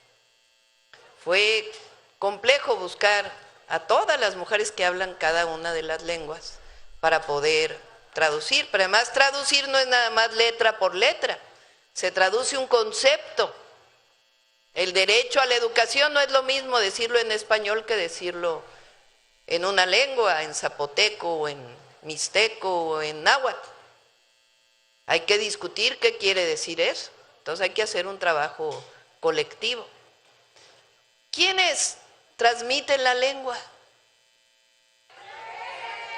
Fue complejo buscar a todas las mujeres que hablan cada una de las lenguas para poder traducir, pero además traducir no es nada más letra por letra, se traduce un concepto. El derecho a la educación no es lo mismo decirlo en español que decirlo en una lengua, en zapoteco, o en mixteco, o en náhuatl. Hay que discutir qué quiere decir eso. Entonces hay que hacer un trabajo colectivo. ¿Quiénes transmiten la lengua?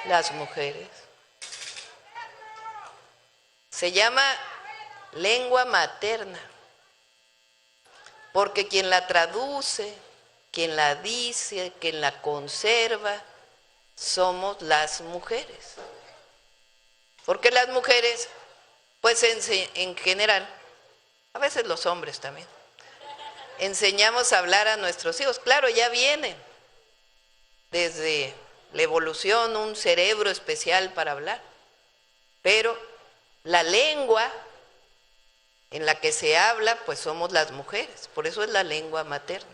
Las mujeres. Se llama lengua materna, porque quien la traduce, quien la dice, quien la conserva, somos las mujeres. Porque las mujeres, pues en general, a veces los hombres también, enseñamos a hablar a nuestros hijos. Claro, ya vienen desde la evolución un cerebro especial para hablar, pero la lengua en la que se habla, pues somos las mujeres, por eso es la lengua materna.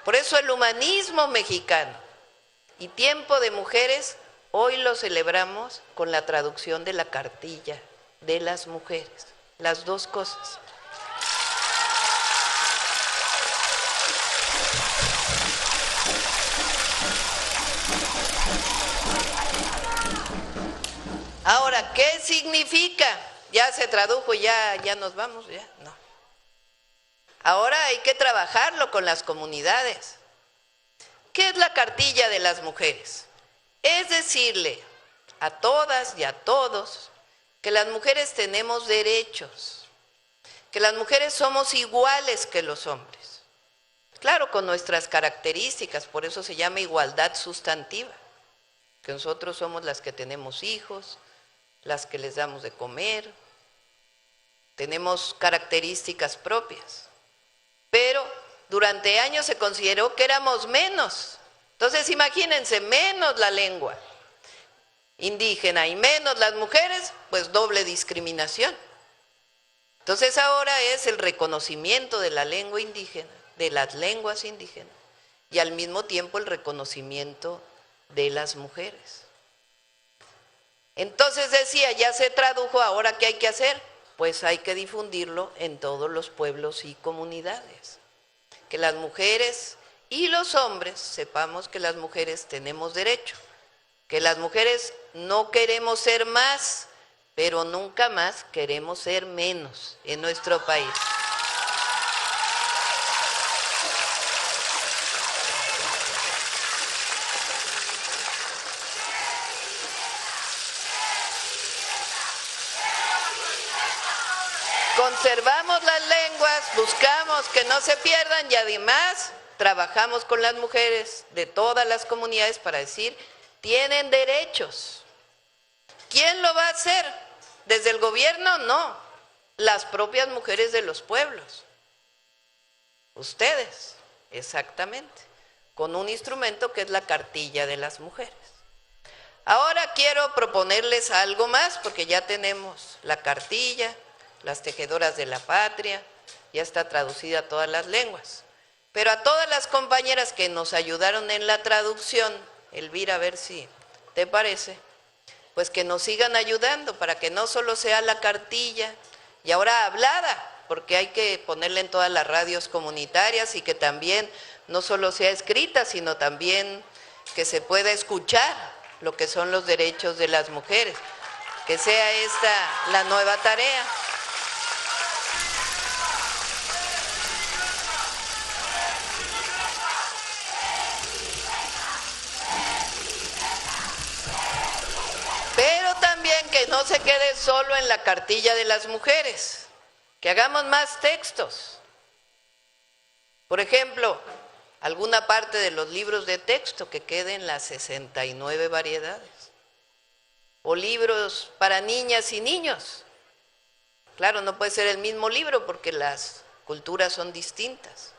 Por eso el humanismo mexicano y Tiempo de Mujeres, hoy lo celebramos con la traducción de la cartilla de las mujeres, las dos cosas. Ahora, ¿qué significa? Ya se tradujo, ya nos vamos, ya no. Ahora hay que trabajarlo con las comunidades. ¿Qué es la cartilla de las mujeres? Es decirle a todas y a todos que las mujeres tenemos derechos, que las mujeres somos iguales que los hombres. Claro, con nuestras características, por eso se llama igualdad sustantiva, que nosotros somos las que tenemos hijos, las que les damos de comer, tenemos características propias, pero durante años se consideró que éramos menos. Entonces imagínense, menos la lengua indígena y menos las mujeres, pues doble discriminación. Entonces ahora es el reconocimiento de la lengua indígena, de las lenguas indígenas, y al mismo tiempo el reconocimiento de las mujeres. Entonces decía, ya se tradujo, ahora ¿qué hay que hacer? Pues hay que difundirlo en todos los pueblos y comunidades. Que las mujeres y los hombres sepamos que las mujeres tenemos derecho, que las mujeres no queremos ser más, pero nunca más queremos ser menos en nuestro país. Conservamos las lenguas, buscamos que no se pierdan y además trabajamos con las mujeres de todas las comunidades para decir, tienen derechos. ¿Quién lo va a hacer? ¿Desde el gobierno? No, las propias mujeres de los pueblos. Ustedes, exactamente, con un instrumento que es la cartilla de las mujeres. Ahora quiero proponerles algo más, porque ya tenemos la cartilla, las tejedoras de la patria, ya está traducida a todas las lenguas. Pero a todas las compañeras que nos ayudaron en la traducción, Elvira, a ver si te parece, pues que nos sigan ayudando para que no solo sea la cartilla y ahora hablada, porque hay que ponerla en todas las radios comunitarias y que también no solo sea escrita, sino también que se pueda escuchar lo que son los derechos de las mujeres, que sea esta la nueva tarea. Pero también que no se quede solo en la cartilla de las mujeres, que hagamos más textos. Por ejemplo, alguna parte de los libros de texto que queden las 69 variedades. O libros para niñas y niños. Claro, no puede ser el mismo libro porque las culturas son distintas.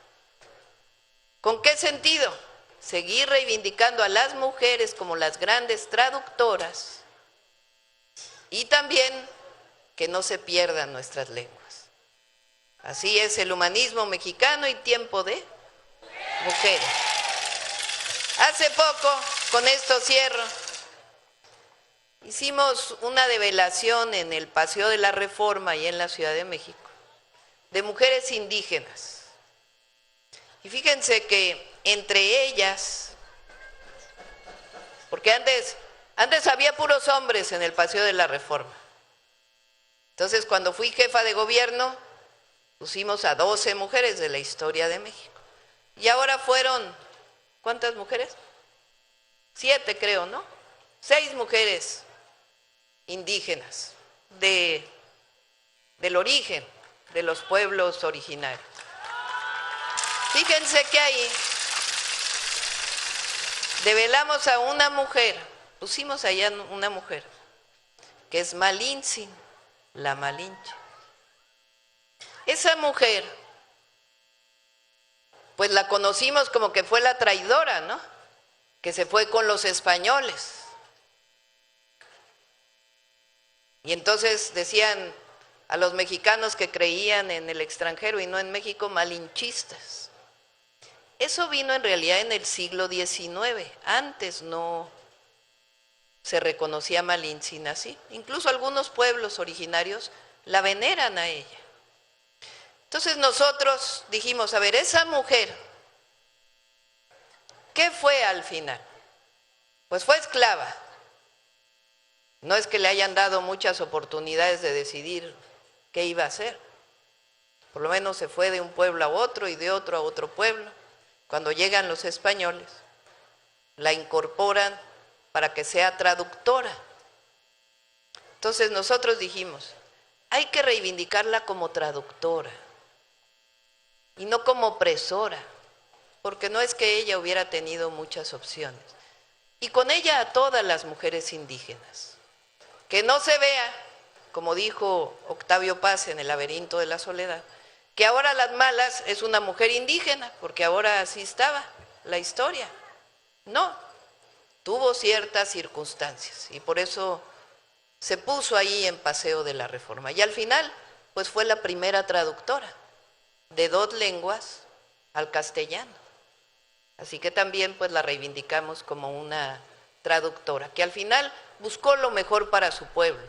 ¿Con qué sentido? Seguir reivindicando a las mujeres como las grandes traductoras y también que no se pierdan nuestras lenguas. Así es el humanismo mexicano y tiempo de mujeres. Hace poco, con esto cierro, hicimos una develación en el Paseo de la Reforma y en la Ciudad de México de mujeres indígenas. Y fíjense que entre ellas, porque antes había puros hombres en el Paseo de la Reforma. Entonces, cuando fui jefa de gobierno, pusimos a 12 mujeres de la historia de México. Y ahora fueron, ¿cuántas mujeres? 7 creo, ¿no? 6 mujeres indígenas del origen de los pueblos originarios. Fíjense que ahí develamos a una mujer, pusimos allá una mujer, que es Malintzin, la Malinche. Esa mujer, pues la conocimos como que fue la traidora, ¿no? Que se fue con los españoles. Y entonces decían a los mexicanos que creían en el extranjero y no en México, malinchistas. Eso vino en realidad en el siglo XIX. Antes no se reconocía a Malintzin así. Incluso algunos pueblos originarios la veneran a ella. Entonces nosotros dijimos, a ver, esa mujer, ¿qué fue al final? Pues fue esclava. No es que le hayan dado muchas oportunidades de decidir qué iba a hacer. Por lo menos se fue de un pueblo a otro y de otro a otro pueblo. Cuando llegan los españoles, la incorporan para que sea traductora. Entonces nosotros dijimos, hay que reivindicarla como traductora y no como opresora, porque no es que ella hubiera tenido muchas opciones. Y con ella a todas las mujeres indígenas. Que no se vea, como dijo Octavio Paz en El laberinto de la soledad, que ahora Las Malas es una mujer indígena, porque ahora así estaba la historia. No, tuvo ciertas circunstancias y por eso se puso ahí en Paseo de la Reforma. Y al final, pues fue la primera traductora de 2 lenguas al castellano. Así que también pues la reivindicamos como una traductora, que al final buscó lo mejor para su pueblo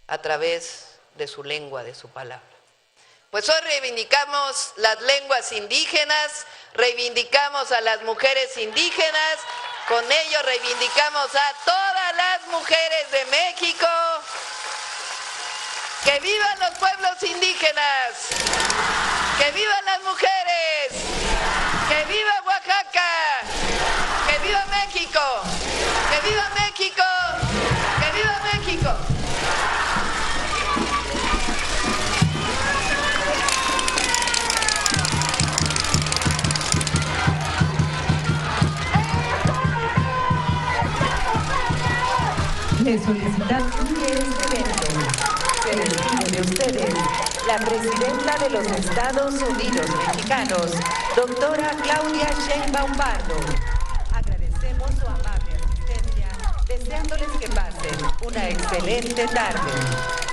a través de su lengua, de su palabra. Pues hoy reivindicamos las lenguas indígenas, reivindicamos a las mujeres indígenas, con ello reivindicamos a todas las mujeres de México. ¡Que vivan los pueblos indígenas! ¡Que vivan las mujeres! ¡Que viva Oaxaca! ¡Que viva México! ¡Que viva México! ¡Que viva México! Le solicitamos este evento. Se despide de ustedes la presidenta de los Estados Unidos Mexicanos, doctora Claudia Sheinbaum Pardo. Agradecemos su amable asistencia, deseándoles que pasen una excelente tarde.